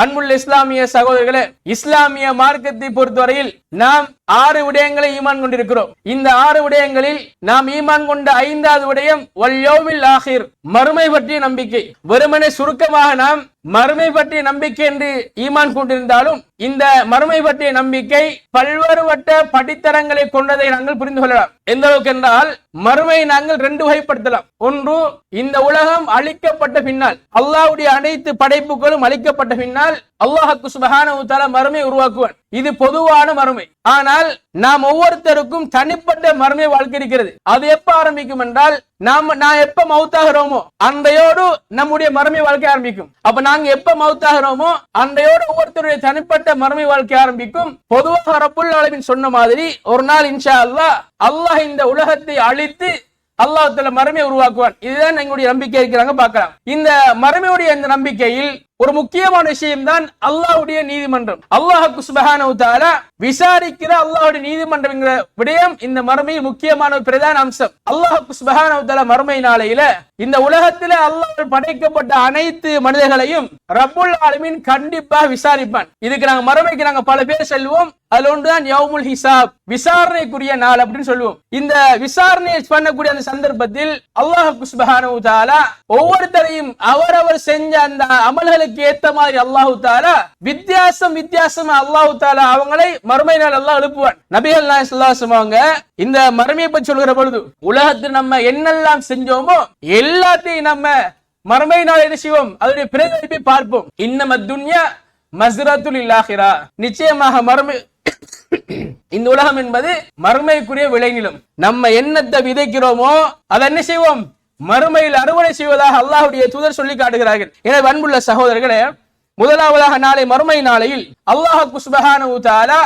அன்புள்ள இஸ்லாமிய சகோதரர்களே, இஸ்லாமிய மார்க்கத்தை பொறுத்தவரையில் நாம் 6 விடயங்களை ஈமான் கொண்டிருக்கிறோம். இந்த 6 விடயங்களில் நாம் ஈமான் கொண்ட 5வது விடயம் வல் யௌமில் ஆகிர், மறுமை பற்றிய நம்பிக்கை. வெறுமனே சுருக்கமாக நாம் மறுமை பற்றிய நம்பிக்கை என்று ஈமான் கொண்டிருந்தாலும் இந்த மறுமை பற்றிய நம்பிக்கை பல்வேறுபட்ட படித்தரங்களை கொண்டதை நாங்கள் புரிந்து கொள்ளலாம். எந்த அளவுக்கு என்றால், மறுமை நாங்கள் 2 வகைப்படுத்தலாம். ஒன்று, இந்த உலகம் அழிக்கப்பட்ட பின்னால், அல்லாஹ்வுடைய அனைத்து படைப்புகளும் அழிக்கப்பட்ட பின்னால் அல்லாஹ் சுப்ஹானஹு வ தஆலா மறுமை உருவாக்குவான். இது பொதுவான மறுமை. ஆனால் நாம் ஒவ்வொருத்தருக்கும் தனிப்பட்ட மறுமை வாழ்க்கை இருக்கிறது. அது எப்ப ஆரம்பிக்கும் என்றால், நான் எப்ப மௌத்தாகிறோமோ அன்றையோடு நம்முடைய மறுமை வாழ்க்கை ஆரம்பிக்கும். அப்ப நாங்க எப்ப மௌத்தாகிறோமோ அன்றையோடு ஒவ்வொருத்தருடைய தனிப்பட்ட மறுமை வாழ்க்கை ஆரம்பிக்கும். பொதுவாக ரப்புல் ஆலமீன் சொன்ன மாதிரி ஒரு நாள் இன்ஷா அல்லாஹ் இந்த உலகத்தை அழித்து அல்லாஹ் தஆலா மறுமையை உருவாக்குவான். இதுதான் எங்களுடைய நம்பிக்கை இருக்கிறாங்க பார்க்கலாம். இந்த மறுமையுடைய இந்த நம்பிக்கையில் ஒரு முக்கியமான விஷயம் தான் அல்லாஹ்வுடைய நீதிமன்றம். அல்லாஹ் சுப்ஹானஹு வ தஆலா விசாரிக்கிற அல்லாஹ்வுடைய நீதிமன்றம் என்கிற விடயம் இந்த மறுமையில் முக்கியமான ஒரு பிரதான அம்சம். அல்லாஹ் சுப்ஹானஹு வ தஆலா மறுமை நாளையில இந்த உலகத்திலே அல்லாஹ்வால் படைக்கப்பட்ட அனைத்து மனிதர்களையும் ரப்புல் ஆலமீன் கண்டிப்பாக விசாரிப்பான். இதுக்கு நாங்க மறுமைக்கு நாங்க பல பேர் சொல்லுவோம். அதுல ஒன்றுதான் யௌமுல் ஹிசாப், விசாரணைக்குரிய நாள் அப்படின்னு சொல்லுவோம். இந்த விசாரணை பண்ணக்கூடிய அந்த சந்தர்ப்பத்தில் அல்லாஹ் சுப்ஹானஹு வ தஆலா ஒவ்வொருத்தரையும் அவரவர் செஞ்ச அந்த அமல்களுக்கு ஏத்த மாதிரி அல்லாஹ் தஆலா வித்தியாசமா அல்லாஹ் தஆலா அவங்களை மறுமை நாள் அல்லாஹ் எழுப்புவான். நபிகள் நாயகம் ஸல்லல்லாஹு அலைஹி வஸல்லம் அவங்க இந்த மறுமையை பற்றி சொல்கிற பொழுது, உலகத்தில் நம்ம என்னெல்லாம் செஞ்சோமோ எல்லாத்தையும் நம்ம மறுமை நாள் என்ன செய்வோம், அதனுடைய பிரதிபலிப்பை பார்ப்போம். இன்னமத் துன்யா மஸ்ரத்துல் லில் ஆகிரா, நிச்சயமாக மறுமை இந்த உலகம் என்பது மறுமைக்குரிய விளைநிலம். நம்ம என்னத்தை விதைக்கிறோமோ அதை என்ன செய்வோம், மறுமையில் அறுவடை செய்வதாக அல்லாஹ்வுடைய தூதர் சொல்லி காட்டுகிறார்கள். எனவே அன்புள்ள சகோதரர்களே, முதலாவதாக நாளை மறுமை நாளையில் அல்லாஹ் சுப்ஹானஹு வ தஆலா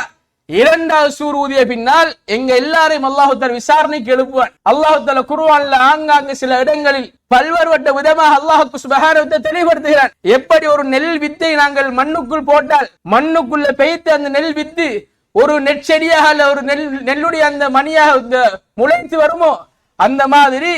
2வது சூர் ஊதிய பின்னால் எங்க எல்லாரையும் அல்லாஹ் தஆலா விசாரணைக்கு எழுப்புவான். அல்லாஹ் தஆலா குர்ஆன்ல ஆங்காங்கே சில இடங்களில் பல்வேறுபட்ட விதமாக அல்லாஹ் சுப்ஹானஹு வ தஆலா தெளிவுபடுத்துகிறான். எப்படி ஒரு நெல் வித்தை நாங்கள் மண்ணுக்குள் போட்டால் மண்ணுக்குள்ள பெய்த்து அந்த நெல் வித்து ஒரு நெற்செடியாக அல்ல ஒரு நெல்லுடைய அந்த மணியாக முளைத்து வருமோ, அந்த மாதிரி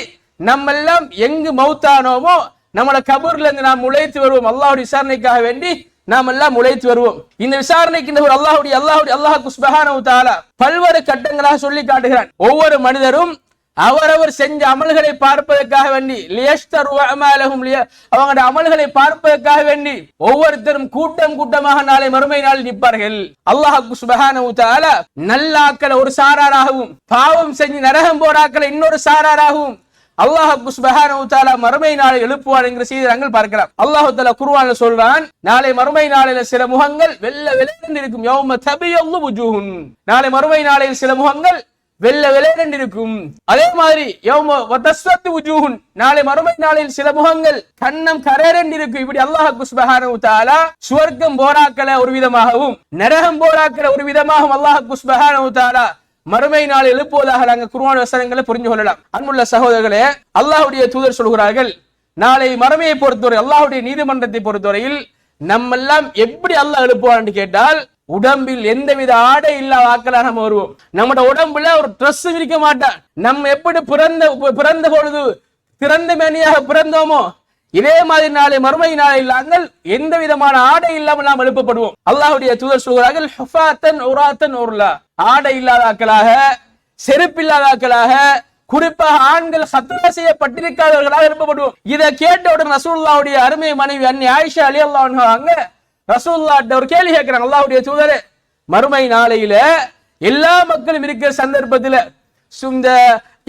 நம்ம எல்லாம் எங்கு மௌத்தானோமோ நம்மள கபூர்ல இருந்து நாம் முளைத்து வருவோம். அல்லாஹ்வுடைய விசாரணைக்காக வேண்டி நாம் எல்லாம் முளைத்து வருவோம். இந்த விசாரணைக்கு ஒரு அல்லாஹ் சுப்ஹானஹு வ தஆலா பல்வேறு கட்டங்களாக சொல்லி காட்டுகிறான். ஒவ்வொரு மனிதரும் அவரவர் செஞ்ச அமல்களை பார்ப்பதற்காக வேண்டி அவங்களுடைய அமல்களை பார்ப்பதற்காக வேண்டி ஒவ்வொருத்தரும் கூட்டமாக நாளை மறுமை நாள் நிற்பார்கள். அல்லாஹ் சுப்ஹானஹு வ தஆலா நல்லாக்களை ஒரு சாராராகவும் பாவம் செஞ்சு நரகம் போராக்களை இன்னொரு சாராராகவும் அல்லாஹ் சுப்ஹானஹு வ தஆலா மறுமை நாளை எழுப்புவார் என்கிற செய்தி நாங்கள் பார்க்கலாம். அல்லாஹ் தஆலா குர்ஆன்ல சொல்றான், நாளை மறுமை நாளில சில முகங்கள் வெள்ளை வெள்ளை இருக்கும். யௌம தபியல்லு வுஜூஹுன், நாளை மறுமை நாளில் சில முகங்கள் வெள்ளை வெள்ளை இருக்கும். அதே மாதிரி யௌம வதஸ்வத்து வுஜூஹுன், நாளை மறுமை நாளில் சில முகங்கள் கண்ணம் கரேரென்று இருக்கும். இப்படி அல்லாஹ் சுப்ஹானஹு வ தஆலா சுவர்க்கம் போராக்களை ஒரு விதமாகவும் நரகம் போராக்களை ஒரு விதமாகவும் அல்லாஹ் சுப்ஹானஹு வ தஆலா மறுமை நாள் எழுப்புவதாக நாங்கள் குர்ஆன் வசனங்களை புரிந்து கொள்ளலாம். அன்புள்ள சகோதரர்களே, அல்லாஹ்வுடைய தூதர் சொல்கிறார்கள், நாளை மறுமையை பொறுத்தவரை அல்லாஹ்வுடைய நீதிமன்றத்தை பொறுத்தவரையில் நம்மெல்லாம் எப்படி அல்லாஹ் எழுப்புவார் என்று கேட்டால், உடம்பில் எந்தவித ஆடை இல்லாத ஆக்களாக நம்ம வருவோம். நம்முடைய உடம்புல ஒரு ட்ரெஸ் விரிக்க மாட்டான். நம்ம எப்படி பிறந்த பொழுது திறந்த மேனியாக பிறந்தோமோ இதே மாதிரி நாளை மறுமை நாளில் நாங்கள் எந்த விதமான ஆடை இல்லாமல் நாம் எழுப்பப்படுவோம். அல்லாஹ்வுடைய தூதர் சொல்கிறார்கள், ஹுஃபாத்தன் உராத்தன் உர்லா, ஆடை இல்லாதாக்களாக செருப்பில்லாதாக்களாக குறிப்பாக ஆண்கள் சத்ரா செய்யப்பட்டிருக்காதவர்களாக எழுப்பப்படுவோம். இதை கேட்டவுடன் ரசூலுல்லாஹ்வுடைய அருமை மனைவி அன்னி ஆயிஷா ரலியல்லாஹு அன்ஹா அங்க ரசூலுல்லாஹ்ட்ட ஒரு கேள்வி கேட்கிறாங்க, அல்லாஹ்வுடைய தூதரே, மறுமை நாளையில எல்லா மக்களும் இருக்கிற சந்தர்ப்பத்தில் இந்த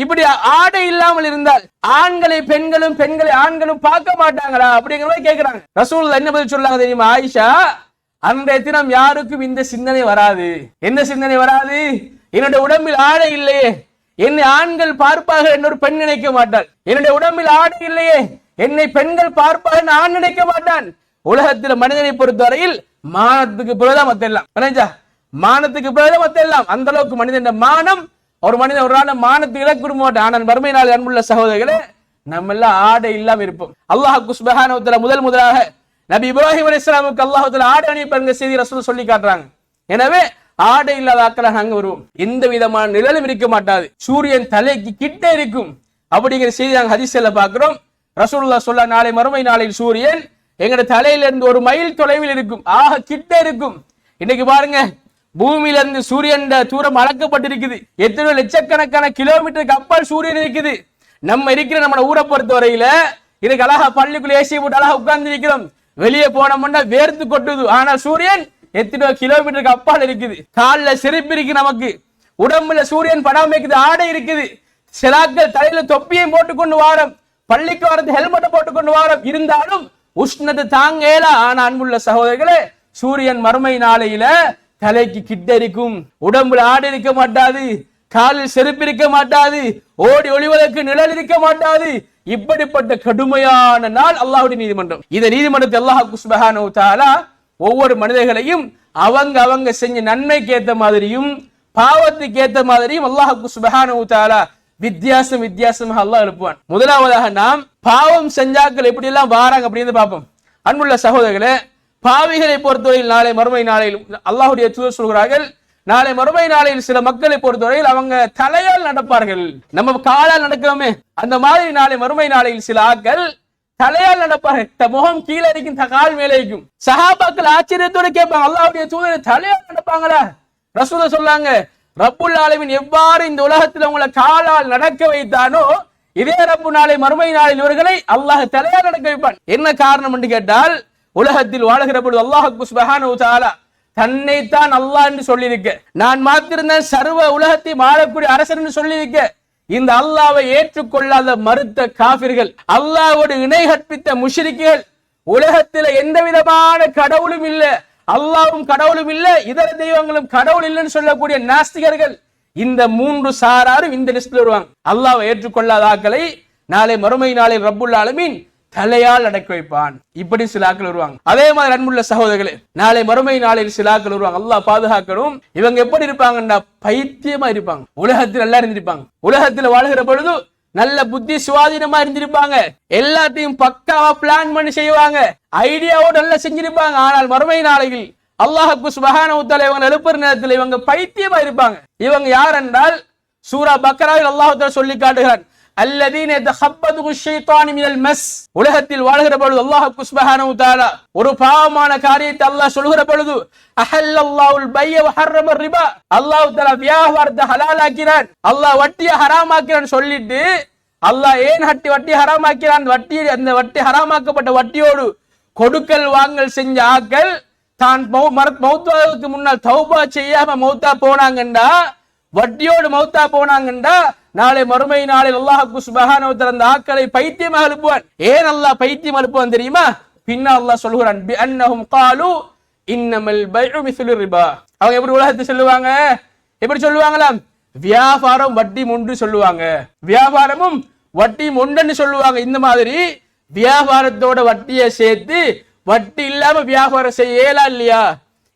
இப்படி ஆடை இல்லாமல் இருந்தால் ஆண்களை பெண்களும் பெண்களை ஆண்களும் பார்க்க மாட்டாங்களா அப்படிங்கிற மாதிரி கேட்கிறாங்க. ரசூலுல்லாஹ் என்ன பதில் சொல்றாங்க தெரியுமா? ஆயிஷா, அன்றைய தினம் யாருக்கும் இந்த சிந்தனை வராது. என்ன சிந்தனை வராது? என்னுடைய உடம்பில் ஆடை இல்லையே, என்னை ஆண்கள் பார்ப்பார்கள் என்று ஒரு பெண் நினைக்க மாட்டாள். என்னுடைய உடம்பில் ஆடை இல்லையே, என்னை பெண்கள் பார்ப்பார்கள் ஆண் நினைக்க மாட்டான். உலகத்தில் மனிதனை பொறுத்தவரையில் மானத்துக்கு பிறகுதான் மத்தெல்லாம். மானத்துக்கு பிறகுதான் மத்தெல்லாம். அந்த அளவுக்கு மனிதன் மானம், ஒரு மனிதன் ஒரு நாள் மானத்துக்கு இழக்க மாட்டான். ஆனால் மறுமை நாள் அன்புள்ள சகோதரர்களே, நம்ம எல்லாம் ஆடை இல்லாம இருப்போம். அல்லாஹ் சுப்ஹானஹு வ தஆலா முதலாக நபி இப்ராஹிம் அலைஹிஸ்ஸலாமுக்கு அல்லாஹ் தஆலா ஆடை அணிவிப்பாங்க செய்தி ரசூல் சொல்லி காட்டுறாங்க. எனவே ஆடை இல்லாத ஆட்களாக நாங்க வருவோம். எந்த விதமான நிழலும் இருக்க மாட்டாது, சூரியன் தலைக்கு கிட்ட இருக்கும். அப்படிங்கிற செய்தி நாங்கள் ஹதீஸ்ல பார்க்கிறோம். ரசூலுல்லாஹ் சொல்ல, நாளை மறுமை நாளில் சூரியன் எங்கட தலையில இருந்து ஒரு மைல் தொலைவில் இருக்கும், ஆக கிட்ட இருக்கும். இன்னைக்கு பாருங்க, பூமியில இருந்து சூரியன் தூரம் அளக்கப்பட்டிருக்குது. எத்தனை லட்சக்கணக்கான கிலோமீட்டருக்கு அப்பால் சூரியன் இருக்குது. நம்ம இருக்கிற நம்ம ஊரை பொறுத்த வரையில இதுக்கு அழகா பள்ளிக்குள்ள ஏசி போட்டு அழகா உட்கார்ந்து இருக்கிறோம். வெளியே போனோம்னா வேர்த்து கொட்டுது. ஆனால் சூரியன் எத்தனை கிலோமீட்டருக்கு அப்பால் இருக்குது. காலில் செருப்பு இருக்கு, நமக்கு உடம்புல சூரியன் படாம இருக்குது, ஆடை இருக்குது. சிலாக்கள் தலையில தொப்பியையும் போட்டுக்கொண்டு வாரம், பள்ளிக்கு வரது ஹெல்மெட்டை போட்டுக்கொண்டு வாரம். இருந்தாலும் உஷ்ணத்தை தாங்கல. ஆனா அன்புள்ள சகோதரர்களே, சூரியன் மறுமை நாளையில தலைக்கு கிட்ட இருக்கும், உடம்புல ஆடை இருக்க மாட்டாது, காலில் செருப்பு இருக்க மாட்டாது, ஓடி ஒளிவதற்கு நிழல் இருக்க மாட்டாது. இப்படிப்பட்ட கடுமையான நாள் அல்லாஹ்வுடைய நீதிமன்றம். இந்த நீதிமன்றத்தை அல்லாஹ் சுப்ஹானஹு வ தஆலா ஒவ்வொரு மனிதர்களையும் அவங்க செஞ்ச நன்மைக்கு ஏத்த மாதிரியும் பாவத்துக்கு ஏத்த மாதிரியும் அல்லாஹ் சுப்ஹானஹு வ தஆலா வித்தியாசமாக அல்லாஹ் எழுப்புவான். முதலாவதாக நாம் பாவம் செஞ்சாக்கள் எப்படி எல்லாம் வாராங்க அப்படின்னு பார்ப்போம். அன்புள்ள சகோதரர்களே, பாவிகளை பொறுத்தவரையில் நாளை மறுமை நாளையில் அல்லாஹ்வுடைய தூதர் சொல்கிறார்கள், நாளை மறுமை நாளையில் சில மக்களை பொறுத்தவரையில் அவங்க தலையால் நடப்பார்கள். நம்ம காலால் நடக்கிறோமே, அந்த மாதிரி நாளை மறுமை நாளையில் சில ஆட்கள் தலையால் நடப்பார்கள். முகம் கீழே இருக்கும், கால் மேலே இருக்கும். சஹாபாக்கள் ஆச்சரியத்தோடு கேட்பாங்க, அல்லாஹ்வுடைய தூதர் தலையால் நடப்பாங்களா? ரசூலுல்லாஹ் சொன்னாங்க, ரப்புல் ஆலமீன் எவ்வாறு இந்த உலகத்தில் உங்களை காலால் நடக்க வைத்தானோ இதே ரப்பு நாளை மறுமை நாளில் இவர்களை அல்லாஹ் தலையால் நடக்க வைப்பான். என்ன காரணம் என்று கேட்டால், உலகத்தில் வாழுகிற பொழுது அல்லாஹ் சுப்ஹானஹு வ தஆலா தன்னைத்தான் அல்லாஹ் என்று சொல்லியிருக்க, நான் மாத்திருந்தேன் சர்வ உலகத்தை ஆளக்கூடிய அரசர் என்று சொல்லியிருக்க, இந்த அல்லாஹ்வை ஏற்றுக்கொள்ளாத மறுத்த காபிர்கள், அல்லாஹ்வோடு இணை கற்பித்த முஷ்ரிக்குகள், உலகத்தில் எந்த விதமான கடவுளும் இல்லை, அல்லாஹ்வும் கடவுளும் இல்லை, இதர தெய்வங்களும் கடவுள் இல்லைன்னு சொல்லக்கூடிய நாஸ்திகர்கள், இந்த மூன்று சாராரும் இந்த லிஸ்ட்ல வருவாங்க. அல்லாஹ்வை ஏற்றுக்கொள்ளாத ஆட்களை நாளை மறுமை நாளில் ரப்புல் ஆலமீன் தலையால் அடக்க வைப்பான். இப்படி சில ஆட்கள் வருவாங்க. அதே மாதிரி அன்புள்ள சகோதரர்களே, நாளை மறுமை நாளில் சில ஆட்கள் வருவாங்க. அல்லாஹ் பாதுகாக்கணும். இவங்க எப்படி இருப்பாங்கன்னா பைத்தியமா இருப்பாங்க. உலகத்தில் எல்லாம் இருந்திருப்பாங்க. உலகத்தில் வாழ்கிற பொழுது நல்ல புத்தி சுவாதீனமா இருந்திருப்பாங்க. எல்லாத்தையும் பக்காவா பிளான் பண்ணி செய்வாங்க. ஐடியாவோட நல்லா செஞ்சிருப்பாங்க. ஆனால் மறுமை நாளையில் அல்லாஹ் சுப்ஹானஹு வ தஆலா இவங்க எழுப்புற நேரத்தில் இவங்க பைத்தியமா இருப்பாங்க. இவங்க யார் என்றால், சூரா பக்ராவில் அல்லாஹ் தஆலா சொல்லி காட்டுகிறான், அல்லதீன யதஹப்பதுஹு ஷைத்தானு மினல் மஸ். உலகத்தில் வாழ்கிற பொழுது அல்லாஹ் சுப்ஹானஹு வ தஆலா ஒரு பாவமான காரியத்தை அல்லாஹ் சொல்கிற பொழுது, அஹல்லல்லாஹுல் பைய வ ஹர்ரமர் ரிபா, அல்லாஹ் தஆலா வியாபாரத்தை ஹலாலாக்கினான், அல்லாஹ் வட்டியை ஹராமாக்கினான் சொல்லிட்டு, அல்லாஹ் ஏன் வட்டி ஹராமாக்கிறான், அந்த வட்டி ஹராமாக்கப்பட்ட வட்டியோடு கொடுக்கல் வாங்கல் செஞ்ச ஆக்கள் தான் மௌத்தாவுக்கு முன்னால் தௌபா செய்யாம மௌத்தா போனாங்கண்டா, வட்டியோடு மௌத்தா போனாங்கண்டா, நாளை மறுமை நாளில் அல்லாஹ் சுப்ஹானஹு வ தஆலா அந்த ஆக்களை பைத்தியமாக எழுப்புவான். ஏன் அல்லாஹ் பைத்தியம் எழுப்புவான் தெரியுமா? பின்ன அல்லாஹ் சொல்கிறான், பி அன்னஹும் காலு இன்னமல் பைஉ மிஸ்லு ரிபா. அவங்க எப்படி உலகத்தை சொல்லுவாங்க? எப்படி சொல்லுவாங்களாம்? வியாபாரம் வட்டி ஒன்று சொல்லுவாங்க, வியாபாரமும் வட்டி ஒன்றுன்னு சொல்லுவாங்க. இந்த மாதிரி வியாபாரத்தோட வட்டியை சேர்த்து வட்டி இல்லாம வியாபாரம் செய்ய இயலா இல்லையா?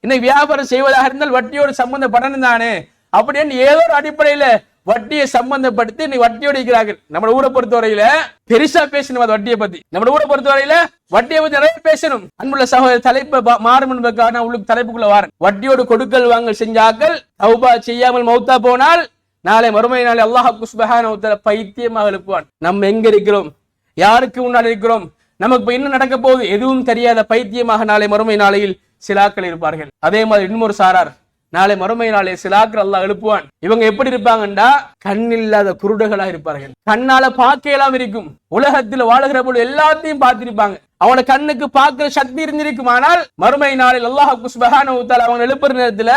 இன்னைக்கு வியாபாரம் செய்வதாக இருந்தால் வட்டியோடு சம்பந்தப்படணும் தானே. அப்படின்னு ஏதோ ஒரு அடிப்படையில வட்டியை சம்பந்தப்படுத்தி நீ வட்டியோடு இருக்கிறார்கள். நம்ம ஊரை பொறுத்தவரையில பெருசா பேசணும் அது வட்டியை பத்தி. நம்ம ஊரை பொறுத்தவரையில வட்டியை பத்தி நிறைய பேசணும். அன்புள்ள சகோதர, தலைப்பை மாறும் என்பதற்காக உங்களுக்கு தலைப்புக்குள்ள வாரேன். வட்டியோடு கொடுக்கல் வாங்கல் செஞ்சாக்கள் தௌபா செய்யாமல் மௌத்தா போனால் நாளை மறுமை நாளை அல்லாஹ் சுப்ஹானஹு வ தஆலா பைத்தியமாக எழுப்புவான். நம்ம எங்க இருக்கிறோம், யாருக்கு முன்னாடி இருக்கிறோம், நமக்கு என்ன நடக்க போகுது எதுவும் தெரியாத பைத்தியமாக நாளை மறுமை நாளையில் சிலாக்கள் இருப்பார்கள். அதே மாதிரி இன்னொரு சாரார் நாளை மறுமை நாளை சிலாக்கள் அல்லாஹ் எழுப்புவான். இவங்க எப்படி இருப்பாங்கண்டா, கண் இல்லாத குருடர்களா இருப்பார்கள். கண்ணால பார்க்கலாம் இருக்கும். உலகத்தில் வாழுகிற போது எல்லாத்தையும் பார்த்திருப்பாங்க. அவனோட கண்ணுக்கு பார்க்கிற சக்தி இருந்திருக்கும். ஆனால் மறுமை நாளில் அல்லாஹ் சுப்ஹானஹு வ தஆலா அவங்க எழுப்புற நேரத்துல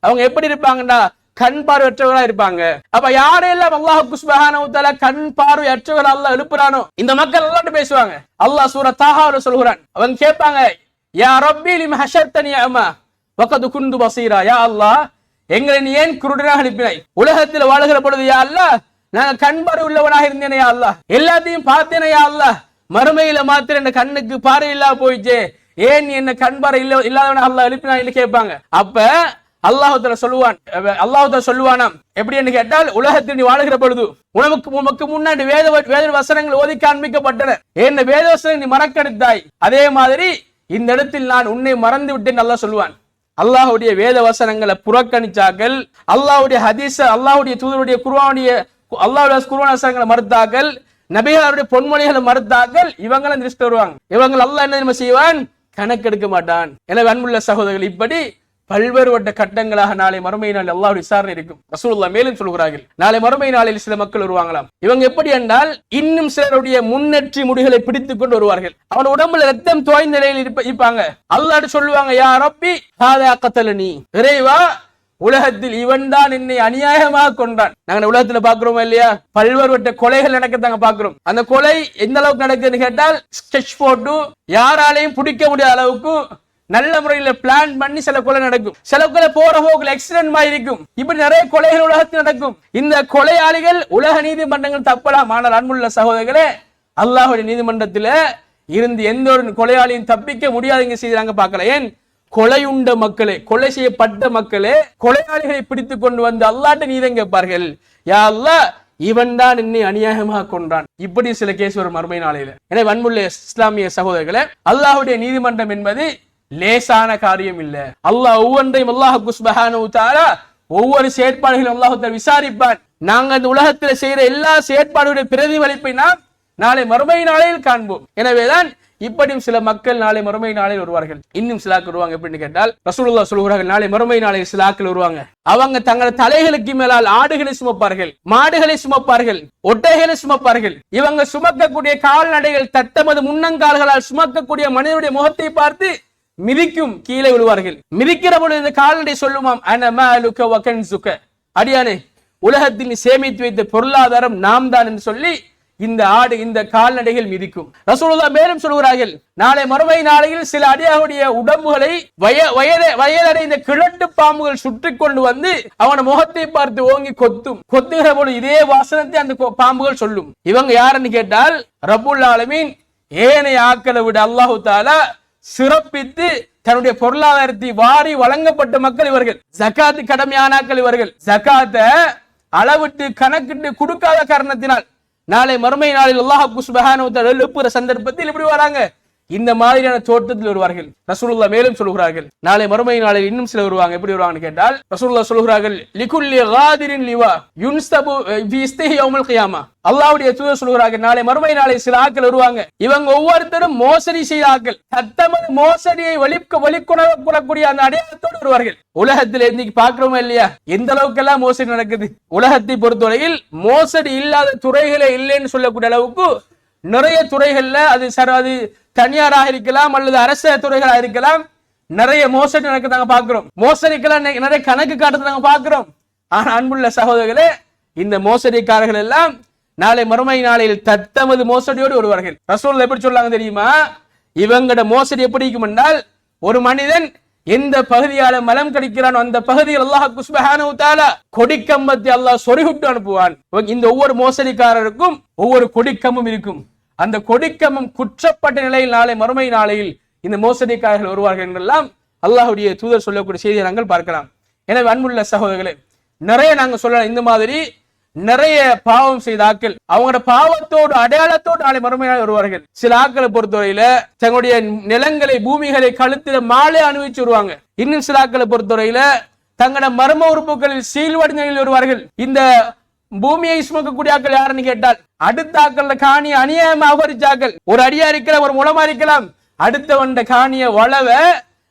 அவங்க எப்படி இருப்பாங்கண்டா, கண் பார்வையற்றவர்களா இருப்பாங்க. அப்ப யாரெல்லாம் அல்லாஹ் சுப்ஹானஹு வ தஆலா கண் பார்வையற்றவர்கள் அல்லாஹ் எழுப்புறானோ இந்த மக்கள் அல்லாஹ்ட்ட பேசுவாங்க. அல்லாஹ் சூரா தாஹால சொல்கிறான். அவங்க கேட்பாங்க, யா ரப்பி லிம் ஹஷர்தனி அமா வகது குந்து பசீரா. யா அல்லாஹ், எங்களை நீ ஏன் குருடனாக அனுப்பினாய்? உலகத்தில் வாழுகிற பொழுது யா அல்லாஹ் நாங்க கண் பார்வை உள்ளவனாக இருந்தேனே யா அல்லாஹ், எல்லாத்தையும் பார்த்தேனே யா அல்லாஹ், மறுமையில மாத்திர என் கண்ணுக்கு பார்வை இல்லாம போயிடுச்சே, ஏன் நீ என்ன கண் பார்வை இல்லாதவனா அல்லாஹ் எழுப்பினாய் கேட்பாங்க. அப்ப அல்லாஹ் சொல்லுவானாம், எப்படி என்று கேட்டால், உலகத்தில் நீ வாழுகிற பொழுது உனக்கு முன்னாடி வேத வசனங்கள் ஓதி காண்பிக்கப்பட்டன, என்ன வேத வசனங்கள் நீ மறக்கடித்தாய், அதே மாதிரி இந்த இடத்தில் நான் உன்னை மறந்து விட்டேன் அல்லாஹ் சொல்லுவான். அல்லாஹ்வுடைய வேத வசனங்களை புறக்கணிச்சாக்கள், அல்லாஹ்வுடைய ஹதீஸ், அல்லாஹ்வுடைய தூதருடைய குர்ஆனுடைய அல்லாஹ்வுடைய குர்ஆன் வசனங்களை மறுத்தாக்கள், நபிகளுடைய பொன்மொழிகளை மறுத்தார்கள், இவங்களும் திருஷ்ட வருவாங்க. இவங்க அல்லாஹ் என்ன செய்வான்? கணக்கெடுக்க மாட்டான். எனவே அன்புள்ள சகோதரர்கள், இப்படி பல்வேறுபட்ட கட்டங்களாக நாளை மறுமை நாள் அல்லாஹ்வுடைய விசாரணை இருக்கும். ரசூலுல்லாஹ் மேலும் சொல்கிறார்கள், நாளை மறுமை நாளில் சில மக்கள் வருவாங்களாம். இவங்க எப்படி என்றால், இன்னும் சிலருடைய முன்னேற்றி முடிகளை பிடித்துக் கொண்டு வருவார்கள். அவன் உடம்புல ரத்தம் தோய்ந்த நிலையில் இருப்பாங்க. அல்லாஹ் சொல்லுவாங்க, யா ரப்பி ஹாதா கத்தலனி, இறைவா உலகத்தில் இவன் தான் என்னை அநியாயமாக கொண்டான். நாங்க உலகத்துல பாக்குறோமா இல்லையா? பல்வேறுபட்ட கொலைகள் நடக்கத்தாங்க பாக்குறோம். அந்த கொலை எந்த அளவுக்கு நடக்குதுன்னு கேட்டால், ஸ்கெட்ச் போட்டு யாராலையும் பிடிக்க முடியாத அளவுக்கு நல்ல முறையில பிளான் பண்ணி சில கொலை நடக்கும். சில கொலை போற போக்குல ஆக்சிடென்ட் மாதிரி இருக்கும். இப்படி நிறைய கொலைகள் உலகத்தில் நடக்கும். இந்த கொலையாளிகள் உலக நீதிமன்றங்கள் தப்பலாம். ஆனால் அன்புள்ள சகோதரர்களே, அல்லாஹ்வுடைய நீதிமன்றத்தில இருந்து எந்த ஒரு கொலையாளியும் தப்பிக்க முடியாதுங்க செய்தாங்க பார்க்கல. ஏன்? கொலையுண்ட மக்களே, கொலை செய்யப்பட்ட மக்களே கொலையாளிகளை பிடித்துக் கொண்டு வந்து அல்லாஹ்ட்ட நீதம் கேட்பார்கள், யா அல்லாஹ் இவன் தான் என்னை அநியாயமாக கொன்றான். இப்படி சில கேஸ் வரும் மறுமை நாளையில. எனவே அன்புள்ள இஸ்லாமிய சகோதரர்களே, அல்லாஹ்வுடைய நீதிமன்றம் என்பது லேசான காரியம் இல்ல. அல்லாஹ் ஒவ்வொன்றையும் அல்லாஹ் சுப்ஹானஹு வ தஆலா ஒவ்வொரு செயற்பாடுகளும் அல்லாஹ் தஆலா விசாரிப்பான். நாங்க இந்த உலகத்தில் செய்யற எல்லா செயற்பாடுடைய பிரதிபலிப்பை நாம் நாளை மறுமை நாளையில் காண்போம். எனவேதான் இப்படியும் சில மக்கள் நாளை மறுமை நாளில் வருவார்கள். இன்னும் சிலாக்கள் வருவாங்க. எப்படின்னு கேட்டால், ரசூலுல்லாஹ் சொல்கிறார்கள், நாளை மறுமை நாளில் சிலாக்கள் வருவாங்க. அவங்க தங்கள் தலைகளுக்கு மேலால் ஆடுகளை சுமப்பார்கள், மாடுகளை சுமப்பார்கள், ஒட்டைகளை சுமப்பார்கள். இவங்க சுமக்கக்கூடிய கால்நடைகள் தத்தமது முன்னங்கால்களால் சுமக்கக்கூடிய மனிதனுடைய முகத்தை பார்த்து மிதிக்கும், கீழே விழுவார்கள். மிதிக்கிற பொழுது இந்த கால்நடை சொல்லுமாம், அனமாலுக வகன்சுக, அடியானே உலகத்தில் சேமித்து வைத்த பொருளாதாரம் நாம் தான் என்று சொல்லி இந்த ஆடு இந்த கால்நடைகள் மிதிக்கும். ரசூலுல்லாஹ் மேலும் சொல்கிறார்கள், நாளை மறுமை நாளையில் சில அடியாருடைய உடம்புகளை வயதடைந்த கிழட்டு பாம்புகள் சுற்றி கொண்டு வந்து அவன முகத்தை பார்த்து ஓங்கி கொத்தும். கொத்துகிற போது இதே வாசனத்தை அந்த பாம்புகள் சொல்லும். இவங்க யாருன்னு கேட்டால், ரப்புல் ஆலமீன் ஏனைய ஆக்களை விட அல்லாஹு தஆலா சிறப்பித்து தன்னுடைய பொருளாதாரத்தை வாரி வழங்கப்பட்ட மக்கள் இவர்கள். ஜகாத் கடமையானாக்கள் இவர்கள். ஜகாத்தை அளவிட்டு கணக்கிட்டு கொடுக்காத காரணத்தினால் நாளை மறுமை நாளில் அல்லாஹ் சுப்ஹானஹு வ தஆலா எழுப்புகிற சந்தர்ப்பத்தில் இப்படி வராங்க. இந்த மாதிரியான தோற்றத்தில் வருவார்கள். ரசூலுல்லாஹ் மேலும் சொல்கிறார்கள், நாளை மறுமை நாளில் இன்னும் சில வருவாங்க. எப்படி வருவாங்கன்னு கேட்டால், ரசூலுல்லாஹ் சொல்கிறார்கள், லிகுல்லி காதிரின் லிவா யுன்ஸ்தபு ஃபி இஸ்திஹி யௌமுல் கியாமா. அல்லாஹ்வுடைய தூதர் சொல்கிறார்கள், நாளை மறுமை நாளில் சில ஆட்கள் வருவாங்க. இவங்க ஒவ்வொருத்தரும் மோசடி செய்த ஆட்கள். தத்தமது மோசடியை வெளிக்கொணரக்கூடிய அந்த அடையாளத்தோடு வருவார்கள். உலகத்தில் இன்னைக்கு பார்க்கிறோமா இல்லையா, எந்த அளவுக்கு எல்லாம் மோசடி நடக்குது. உலகத்தை பொறுத்தவரையில் மோசடி இல்லாத துறைகளே இல்லைன்னு சொல்லக்கூடிய அளவுக்கு நிறைய துறைகள்ல அது தனியாராக இருக்கலாம் அல்லது அரசு துறைகளாக இருக்கலாம், நிறைய மோசடி நடக்க பார்க்கிறோம். மோசடிக்கெல்லாம் நிறைய கணக்கு காட்டுறதை நாங்க பார்க்கிறோம். ஆனா அன்புள்ள சகோதரர்களே, இந்த மோசடிக்காரர்கள் எல்லாம் நாளை மறுமை நாளில் தத்தமது மோசடியோடு வருவார்கள். ரசூலுல்லாஹ் எப்படி சொல்லாங்க தெரியுமா? இவங்கட மோசடி எப்படி இருக்கும் என்றால், ஒரு மனிதன் எந்த பகுதியால மலம் கடிக்கிறானோ அந்த பகுதியில் அல்லாஹ் சுப்ஹானஹு வ தஆலா கொடிக்கம்பத்தை அல்லாஹ் சொருகிட்டு அனுப்புவான். இந்த ஒவ்வொரு மோசடிக்காரருக்கும் ஒவ்வொரு கொடிக்கம்பம் இருக்கும். அந்த கொடிக்கம்பம் குற்றப்பட்ட நிலையில் நாளை மறுமை நாளையில் இந்த மோசடிக்காரர்கள் வருவார்கள் என்றெல்லாம் அல்லாஹ்வுடைய தூதர் சொல்லக்கூடிய செய்தியை நாங்கள் பார்க்கலாம். எனவே அன்புள்ள சகோதரர்களே, நிறைய நாங்க சொல்லலாம். இந்த மாதிரி நிறைய பாவம் செய்த ஆக்கள் அவங்களோட பாவத்தோடு அடையாளத்தோடு நாளை மறுமை நாள் வருவார்கள். சில ஆக்களை பொறுத்தவரையில தங்களுடைய நிலங்களை பூமிகளை கழுத்தில மாலை அணிவிச்சு வருவாங்க. இன்னும் சில ஆக்களை பொறுத்தவரையில தங்களோட மர்ம உறுப்புகளில் சீல்வடி நிலையில் வருவார்கள். இந்த பூமியை சுமக்கக்கூடிய ஆக்கள் யாருன்னு கேட்டால், அடுத்த ஆக்கள் காணியை அநியாயமாக அபகரிச்சாக்கள். ஒரு அடியா இருக்கலாம், ஒரு முளமா இருக்கலாம், அடுத்த வந்த காணிய வளவ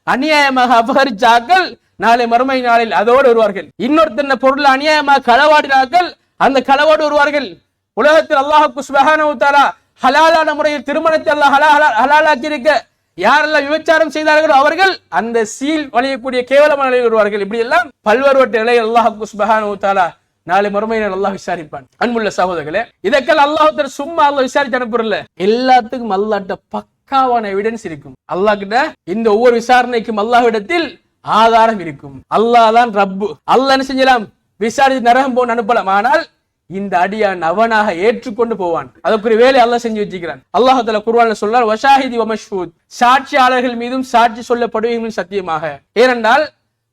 அநியாயமாக அபகரிச்சாக்கள் நாளை மறுமை நாளில் அதோடு வருவார்கள். இன்னொருத்தன பொருள் அநியாயமாக களவாடினாக்கள், அந்த களவோடு வருவார்கள். உலகத்தில் அல்லாஹ் சுப்ஹானஹு வ தஆலா ஹலாலான முறையில் திருமணத்தை அல்லாஹ் ஹலாலாக்கி இருக்க யாரெல்லாம் விபச்சாரம் செய்தார்களோ அவர்கள் அந்த சீல் வழியக்கூடிய கேவலமான நிலையில் வருவார்கள். இப்படி எல்லாம் பல்வேறுபட்ட நிலையில் அல்லாஹ் சுப்ஹானஹு வ தஆலா நாளை மறுமையில் அல்லாஹ் விசாரிப்பான். அன்புள்ள சகோதரர்களே, இதற்கெல்லாம் அல்லாஹ் சும்மா அல்லாஹ் விசாரிச்சு அனுப்புறல, எல்லாத்துக்கும் அல்லாஹ்ட்ட பக்காவான எவிடன்ஸ் இருக்கும். அல்லாஹ் கிட்ட இந்த ஒவ்வொரு விசாரணைக்கும் அல்லாஹ்விடத்தில் ஆதாரம் இருக்கும். அல்லாஹ் தான் ரப்பு. அல்லாஹ் என்ன செஞ்சலாம்? விசாரித்து நரகம் போன்னு அனுப்பலாம். ஆனால் இந்த அடியான் அவனாக ஏற்றுக்கொண்டு போவான். அதுக்குரிய வேலை அல்லாஹ் செஞ்சு வச்சுக்கிறான். அல்லாஹ் தஆலா குர்ஆன்ல சொல்றார், வஷாஹிதி வ மஷ்ஹூத், சாட்சியாளர்கள் மீதும் சாட்சி சொல்லப்படுவீர்கள் சத்தியமாக. ஏனென்றால்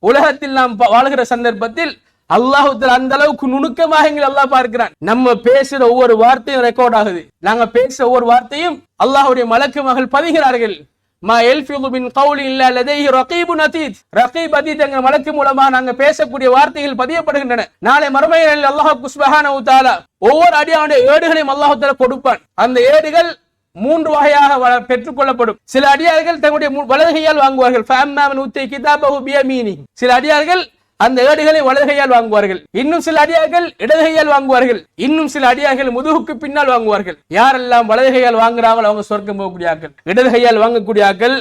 உலகத்தில் நாம் வாழ்கிற சந்தர்ப்பத்தில் அல்லாஹ் அந்த அளவுக்கு நுணுக்கமாக எங்களை அல்லாஹ் பார்க்கிறான். நம்ம பேசுற ஒவ்வொரு வார்த்தையும் ரெக்கார்ட் ஆகுது. நாங்க பேசுற ஒவ்வொரு வார்த்தையும் அல்லாஹ்வுடைய மலக்கு மகள் பதிகிறார்கள். மா யல்ஃபிது மின் கௌலின் இல்லா லதைஹி ரகீபுன் அதீத். ரகீப் அதீத் என்ற மலக்கு மூலமா நாங்க பேசக்கூடிய வார்த்தைகள் பதியப்படுகின்றன. நாளை மறுமையில் அல்லாஹ் சுப்ஹானஹு வ தஆலா ஒவ்வொரு அடியானுடைய ஏடுகளையும் அல்லாஹ் தஆலா கொடுப்பான். அந்த ஏடுகள் 3 வகையாக பெற்றுக் கொள்ளப்படும். சில அடியார்கள் தங்களுடைய வலதுகையால் வாங்குவார்கள். ஃபஅம்மா மன் ஊத்திய கிதாபஹு பியமீனி. சில அடியார்கள் அந்த ஏடுகளை வலதுகையால் வாங்குவார்கள். இன்னும் சில அடியார்கள் இடதுகையால் வாங்குவார்கள். இன்னும் சில அடியார்கள் முதுகுக்கு பின்னால் வாங்குவார்கள். யாரெல்லாம் வலதுகையால் வாங்குறாங்களோ அவங்க சொர்க்கம் போகக்கூடிய ஆக்கள். இடதுகையால் வாங்கக்கூடிய ஆக்கள்,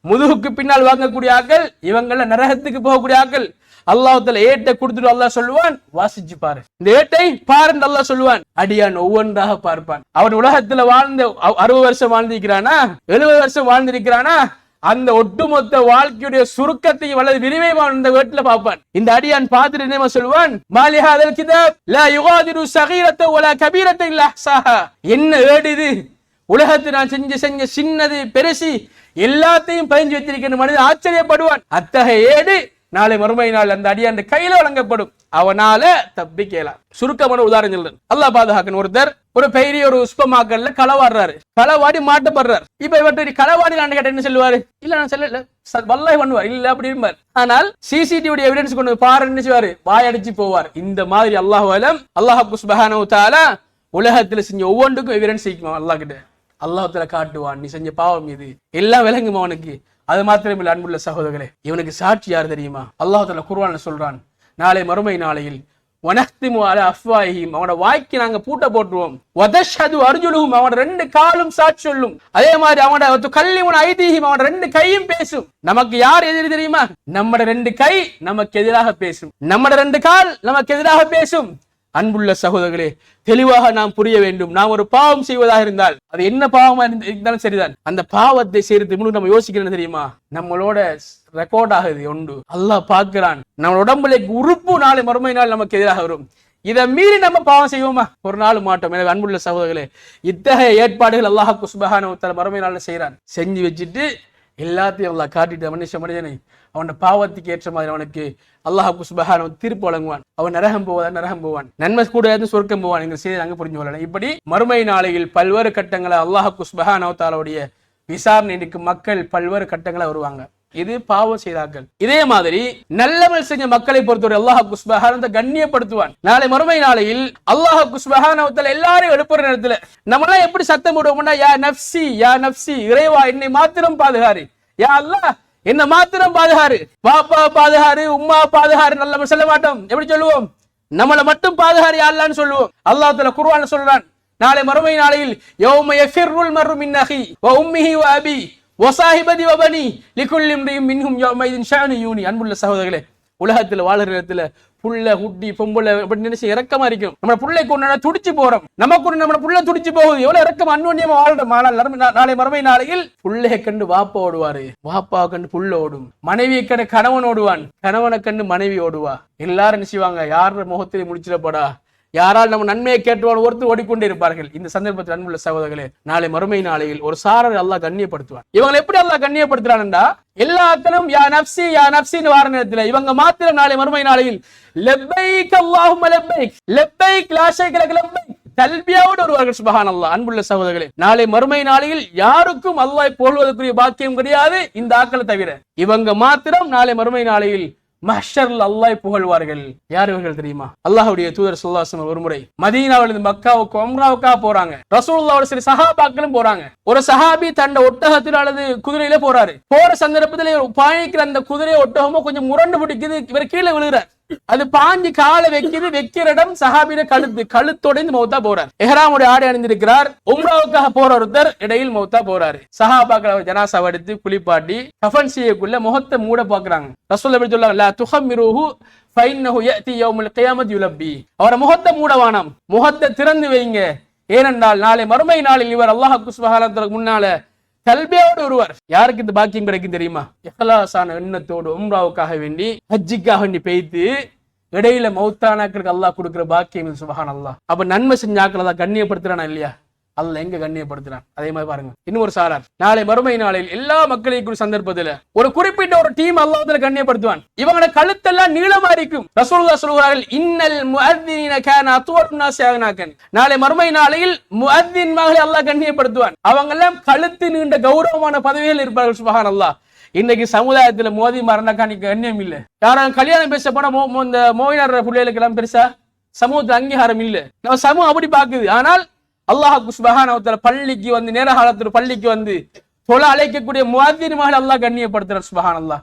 முதுகுக்கு பின்னால் வாங்கக்கூடிய ஆக்கள், இவங்கள நரகத்துக்கு போகக்கூடிய ஆக்கள். அல்லாஹ் தஆலா ஏட்டை கொடுத்துட்டு அல்லாஹ் சொல்லுவான், வாசிச்சு பாரு, இந்த ஏட்டை பாருன்னு அல்லாஹ் சொல்லுவான். அடியான் ஒவ்வொன்றாக பார்ப்பான். அவன் உலகத்துல வாழ்ந்த 60 வருஷம் வாழ்ந்திருக்கிறானா, 70 வருஷம் வாழ்ந்திருக்கிறானா, அந்த ஒட்டுமொத்த வாழ்க்கையுடைய சுருக்கத்தையும் அல்லது விரிவையும் அந்த வீட்டுல பார்ப்பான். இந்த அடியான் பார்த்துட்டு என்ன சொல்லுவான், மாலிஹாதல் கிதாப் லா யுகாதிரு ஸகீரத வலா கபீரத இல்லா அஹ்ஸாஹா. என்ன ஏடு இது, உலகத்தில் நான் செஞ்ச சின்னது பெருசி எல்லாத்தையும் பதிஞ்சு வச்சிருக்கிற மனிதன் ஆச்சரியப்படுவான். அத்தகைய ஏடு நாளை மறுமை நாள் அந்த அடியான் கையில வழங்கப்படும். அவனால தப்பிக்கலாம். சுருக்கமான உதாரணம் சொல்றேன், அல்லாஹ் பாதுகாக்கணும். ஒருத்தர் ஒரு பெரிய ஒரு உஸ்பமாக்கல்ல களவாடுறாரு, களவாடி மாட்டப்படுறாரு. இப்ப இவர்கிட்ட களவாடி நான் கேட்ட என்ன சொல்லுவாரு, இல்ல நான் சொல்லல வல்லாஹி பண்ணுவார், இல்ல அப்படி இருப்பார். ஆனால் சிசிடிவி எவிடன்ஸ் கொண்டு பாருன்னு செய்வாரு, வாயடிச்சு போவார். இந்த மாதிரி அல்லாஹ் சுப்ஹானஹு வ தஆலா உலகத்துல செஞ்ச ஒவ்வொன்றுக்கும் எவிடன்ஸ் செய்யுமா அல்லாஹ் கிட்ட. அல்லாஹ் தஆலா காட்டுவான், நீ செஞ்ச பாவம் இது எல்லாம் விளங்குமா அவனுக்கு. அது மாத்திரமில்லை அன்புள்ள சகோதரர்களே, இவனுக்கு சாட்சி யார் தெரியுமா? அல்லாஹ் தஆலா குர்ஆன்ல சொல்றான், நாளை மறுமை நாளையில் வனஹ்திமு அலா அஃப்வாஹிஹிம், அவனோட வாய்க்கு நாங்க பூட்ட போட்டுருவோம். வதஷ்ஹது அர்ஜுலுஹும், அவனோட 2 காலும் சாட்சி சொல்லும். அதே மாதிரி அவனோட துகல்லிமுன ஐதீஹிம், அவனோட 2 கையும் பேசும். நமக்கு யார் எதிரி தெரியுமா? நம்மட 2 கை நமக்கு எதிராக பேசும், நம்மட 2 கால் நமக்கு எதிராக பேசும். அன்புள்ள சகோதரர்களே, தெளிவாக நாம் புரிய வேண்டும். நாம் ஒரு பாவம் செய்வதாக இருந்தால் அது என்ன பாவமா இருந்தாலும் சரிதான், அந்த பாவத்தை செய்யறது முன்னாடி நம்ம யோசிக்கிறேன் தெரியுமா, நம்மளோட ரெக்கார்ட் ஆகுது உண்டு, அல்லாஹ் பார்க்கிறான். நம்ம உடம்புல உறுப்பு நாளை மறுமை நாள் நமக்கு எதிராக வரும். இதை மீறி நம்ம பாவம் செய்வோமா? ஒரு நாள் மாட்டோம். எனவே அன்புள்ள சகோதரர்களே, இத்தகைய ஏற்பாடுகள் அல்லாஹ் சுப்ஹானஹு வ தஆலா மறுமை நாள் செய்யறான். செஞ்சு வச்சுட்டு எல்லாத்தையும் அல்லாஹ் காட்டிட்டு மனுஷனை அவனோட பாவத்துக்கு ஏற்ற மாதிரி அவனுக்கு அல்லாஹ் சுப்ஹானஹு வ தஆலா தீர்ப்பு வழங்குவான். அவன் நரகம் போவான், நன்மை கூட சொர்க்கம் போவான். எங்க செய்தி அங்க புரிஞ்சு கொள்ளலாம். இப்படி மறுமை நாளையில் பல்வேறு கட்டங்களை அல்லாஹ் சுப்ஹானஹு வ தஆலாவுடைய விசாரணைக்கு மக்கள் பல்வேறு கட்டங்களை வருவாங்க. இது பாவம் செய்தார்கள். இதே மாதிரி நல்லமல் செஞ்ச மக்களை பொறுத்தவரை அல்லாஹ் சுப்ஹானஹு வ தஆலா கண்ணியப்படுத்துவான். நாளை மறுமை நாளையில் அல்லாஹ் சுப்ஹானஹு வ தஆலா எல்லாரையும் எழுப்புற நேரத்துல நம்மளாம் எப்படி சத்தம் போடுவோம்னா, யா நஃப்ஸி யா நஃப்ஸி, இறைவா என்னை மாத்திரம் பாதுகாரு, யா அல்லாஹ் என்ன மாத்திரம் பாதுகாரு, பாப்பா பாதுகாரு, உம்மா பாதுகாரு நல்ல சொல்ல மாட்டோம். எப்படி சொல்லுவோம்? நம்மளை மட்டும் பாதுகாரு யா அல்லாஹ்னு சொல்லுவோம். அல்லாஹ் தஆலா குர்ஆன்ல சொல்றான், நாளை மறுமை நாளையில் யௌம யஃபிருல் மர்உ மின் அஹி வ உம்மிஹி வ அபி வ ஸாஹிபதி வ பனி லிகுல்லி இம்ரிஇம் மின்ஹும் யௌமைதின் ஷஅனு யூனி. அன்புள்ள சகோதரர்களே, உலகத்துல வாழுற இடத்துல புள்ள குட்டி பொம்பளை அப்படி நினைச்சு இறக்கமா இருக்கும். நம்ம பிள்ளை கொண்டு துடிச்சு போறோம், நமக்கு நம்ம புள்ள துடிச்சு போகுது, எவ்வளவு இறக்கம் அன்யோன்யமா வாழ்றோம். நாளை மறுமை நாளையில் புள்ளையை கண்டு வாப்பா ஓடுவாரு, வாப்பா கண்டு புள்ள ஓடும், மனைவியை கண்டு கணவன் ஓடுவான், கணவனை கண்டு மனைவி ஓடுவா. எல்லாரும் என்ன செய்வாங்க, யார முகத்திலே முடிச்சிடப்படா, யாரால் நம்ம நன்மையை கேட்டுவான் ஒருத்தர் ஓடிக்கொண்டே இருப்பார்கள். இந்த சந்தர்ப்பத்தில் அன்புள்ள சகோதரர்களே, நாளை மறுமை நாளையில் ஒரு சாரர் அல்லாஹ் கண்ணியப்படுத்துவான். இவங்களை எப்படி அல்லாஹ் கண்ணியப்படுத்துறான்டா, எல்லாத்திலும் யா நஃப்ஸி யா நஃப்ஸின்னு வார நேரத்தில் இவங்க மாத்திரம் நாளை மறுமை நாளையில் லப்பைக் அல்லாஹும்ம லப்பைக் லப்பைக் லா ஷரீக லக் லப்பைக் தல்பியாவோடு வருவார்கள். சுப்ஹானல்லாஹ். அன்புள்ள சகோதரர்களே, நாளை மறுமை நாளையில் யாருக்கும் அல்லாஹ் புகழ்வதற்குரிய பாக்கியம் கிடையாது இந்த ஆக்களை தவிர. இவங்க மாத்திரம் நாளை மறுமை நாளையில் மஹ்ஷர்ல அல்லாஹ் புகழ்வார்கள். யார் இவர்கள் தெரியுமா? அல்லாஹ்வுடைய தூதர் ஸல்லல்லாஹு அலைஹி வஸல்லம் ஒருமுறை மதீனாவிலிருந்து மக்காவுக்கு உம்ராவுக்காக போறாங்க. ரசூலுல்லாஹோட சில சஹாபாக்களும் போறாங்க. ஒரு சஹாபி தன்னை ஒட்டகத்தில் அல்லது குதிரையில போறாரு. போற சந்தர்ப்பத்தில் பாய்க்கிற அந்த குதிரை ஒட்டகமோ கொஞ்சம் முரண்டு பிடிக்குது, இவர் கீழே விழுகிறார். அது பாஞ்சு காலை வைக்குது, வைக்கிற இடம் சஹாபியோட கழுத்தோட மௌத்தா போறார். இஹ்ராமுடைய ஆடை அணிந்திருக்கிறார். உம்ராவுக்காக போற ஒருத்தர் இடையில் மௌத்தா போறாரு. சஹாபாக்கள் ஜனாசாவை எடுத்து குளிப்பாட்டி கஃபன் செய்யக்குள்ள முகத்தை மூட பாக்குறாங்க. ரசூல் எப்படி சொல்றாங்க, லா துஹம்மிருஹு ஃபைன்னஹு யஅதி யௌமுல் கியாமத்தி யுலப்பி. அவர முகத்தை மூடவானாம், முகத்தை திறந்து வைங்க. ஏனென்றால் நாளை மறுமை நாளில் இவர் அல்லாஹ் சுப்ஹானஹு வ தஆலா முன்னால தல்பியாவோடு ஒருவர். யாருக்கு இந்த பாக்கியம் கிடைக்கும் தெரியுமா? இஹ்லாஸான எண்ணத்தோடு உம்ராவுக்காக வேண்டி ஹஜ்ஜுக்காக வேண்டி பெய்து இடையில மௌத்தானாக்களுக்கு அல்லாஹ் கொடுக்கிற பாக்கியம். சுப்ஹானல்லாஹ். அப்ப நன்மை செஞ்சாக்கள் அல்லாஹ் கண்ணியப்படுத்துறானா இல்லையா? அல்லாஹ் எங்க கண்ணியப்படுத்துறான். அதே மாதிரி பாருங்க, இன்னொரு சாரார் நாளை மறுமை நாளில் எல்லா மக்களையும் சந்தர்ப்பத்தில் ஒரு குறிப்பிட்ட ஒரு டீம் அல்லாஹ்வுல கண்ணியப்படுத்துவான். இவங்களோட கழுத்தெல்லாம் நீளமா இருக்கும். ரசூலுல்லாஹ் சொல்கிறார்கள், இன்னல் முஅத்தினீன கான அத்வருன் நாஸி அக்னாகன். நாளை மறுமை நாளில் முஅத்தின்மார்களை அல்லாஹ் கண்ணியப்படுத்துவான். அவங்க எல்லாம் கழுத்து நீண்ட கௌரவமான பதவியில் இருப்பார்கள். சுப்ஹானல்லாஹ். இன்னைக்கு சமுதாயத்துல மோதி மரணக்கா நீ கண்ணியம் இல்ல. யாரும் கல்யாணம் பேச போனா இந்த மோயினார் பிள்ளைகளுக்கு எல்லாம் பெருசா சமூகத்துல அங்கீகாரம் இல்ல. நம்ம சமூகம் அப்படி பாக்குது. ஆனால் அல்லாஹ் சுப்ஹானஹு வ தஆலா பள்ளிக்கு வந்து நேர காலத்துல பள்ளிக்கு வந்து தொழ அழைக்கக்கூடிய முஅத்தின்மார்களை அல்லாஹ் கண்ணியப்படுத்துறார். சுப்ஹானல்லாஹ்.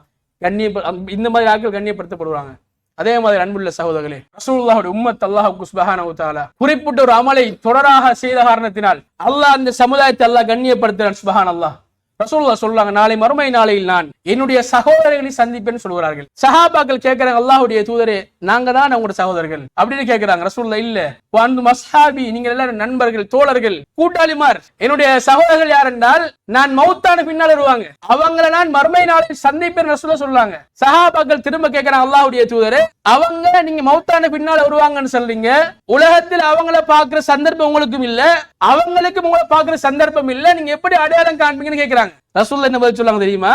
இந்த மாதிரி ஆட்கள் கண்ணியப்படுத்தப்படுவாங்க. அதே மாதிரி அன்புள்ள சகோதரர்களே, ரசூலுல்லாஹ்வுடைய உம்மத் அல்லாஹ் சுப்ஹானஹு வ தஆலா குறிப்பிட்ட ஒரு அமலை தொடராக செய்த காரணத்தினால் அல்லாஹ் அந்த சமுதாயத்தை அல்லாஹ் கண்ணியப்படுத்துறான். சுப்ஹானல்லாஹ். ரசூலுல்லாஹ் சொல்றாங்க, நாளை மறுமை நாளையில் நான் என்னுடைய சகோதரர்களை சந்திப்பேன்னு சொல்கிறார்கள். சஹாபாக்கள் கேட்கிறாங்க, அல்லாஹ்வுடைய தூதரே, நாங்க தான் உங்களுடைய சகோதரர்கள் அப்படின்னு கேட்கிறாங்க. ரசூலுல்லாஹ் இல்ல, வந்து மஸ்ஹாபி, நீங்க எல்லாரும் நண்பர்கள், தோழர்கள், கூட்டாளிமார். என்னுடைய சகோதரர்கள் யார் என்றால் நான் மௌத்தான பின்னால் வருவாங்க, அவங்களை நான் மறுமை நாளில் சந்திப்பேன் ரசூலுல்லாஹ் சொல்றாங்க. சஹாபாக்கள் திரும்ப கேட்கிறாங்க, அல்லாஹ்வுடைய தூதரே, அவங்க நீங்க மௌத்தான பின்னால் வருவாங்கன்னு சொல்றீங்க, உலகத்தில் அவங்கள பாக்குற சந்தர்ப்பம் உங்களுக்கும் இல்ல, அவங்களுக்கும் உங்களை பாக்குற சந்தர்ப்பம் இல்ல, நீங்க எப்படி அடையாளம் காண்பீங்கன்னு கேட்கிறாங்க. ரசூலுல்லாஹ் என்ன பதில் சொல்றாங்க தெரியுமா?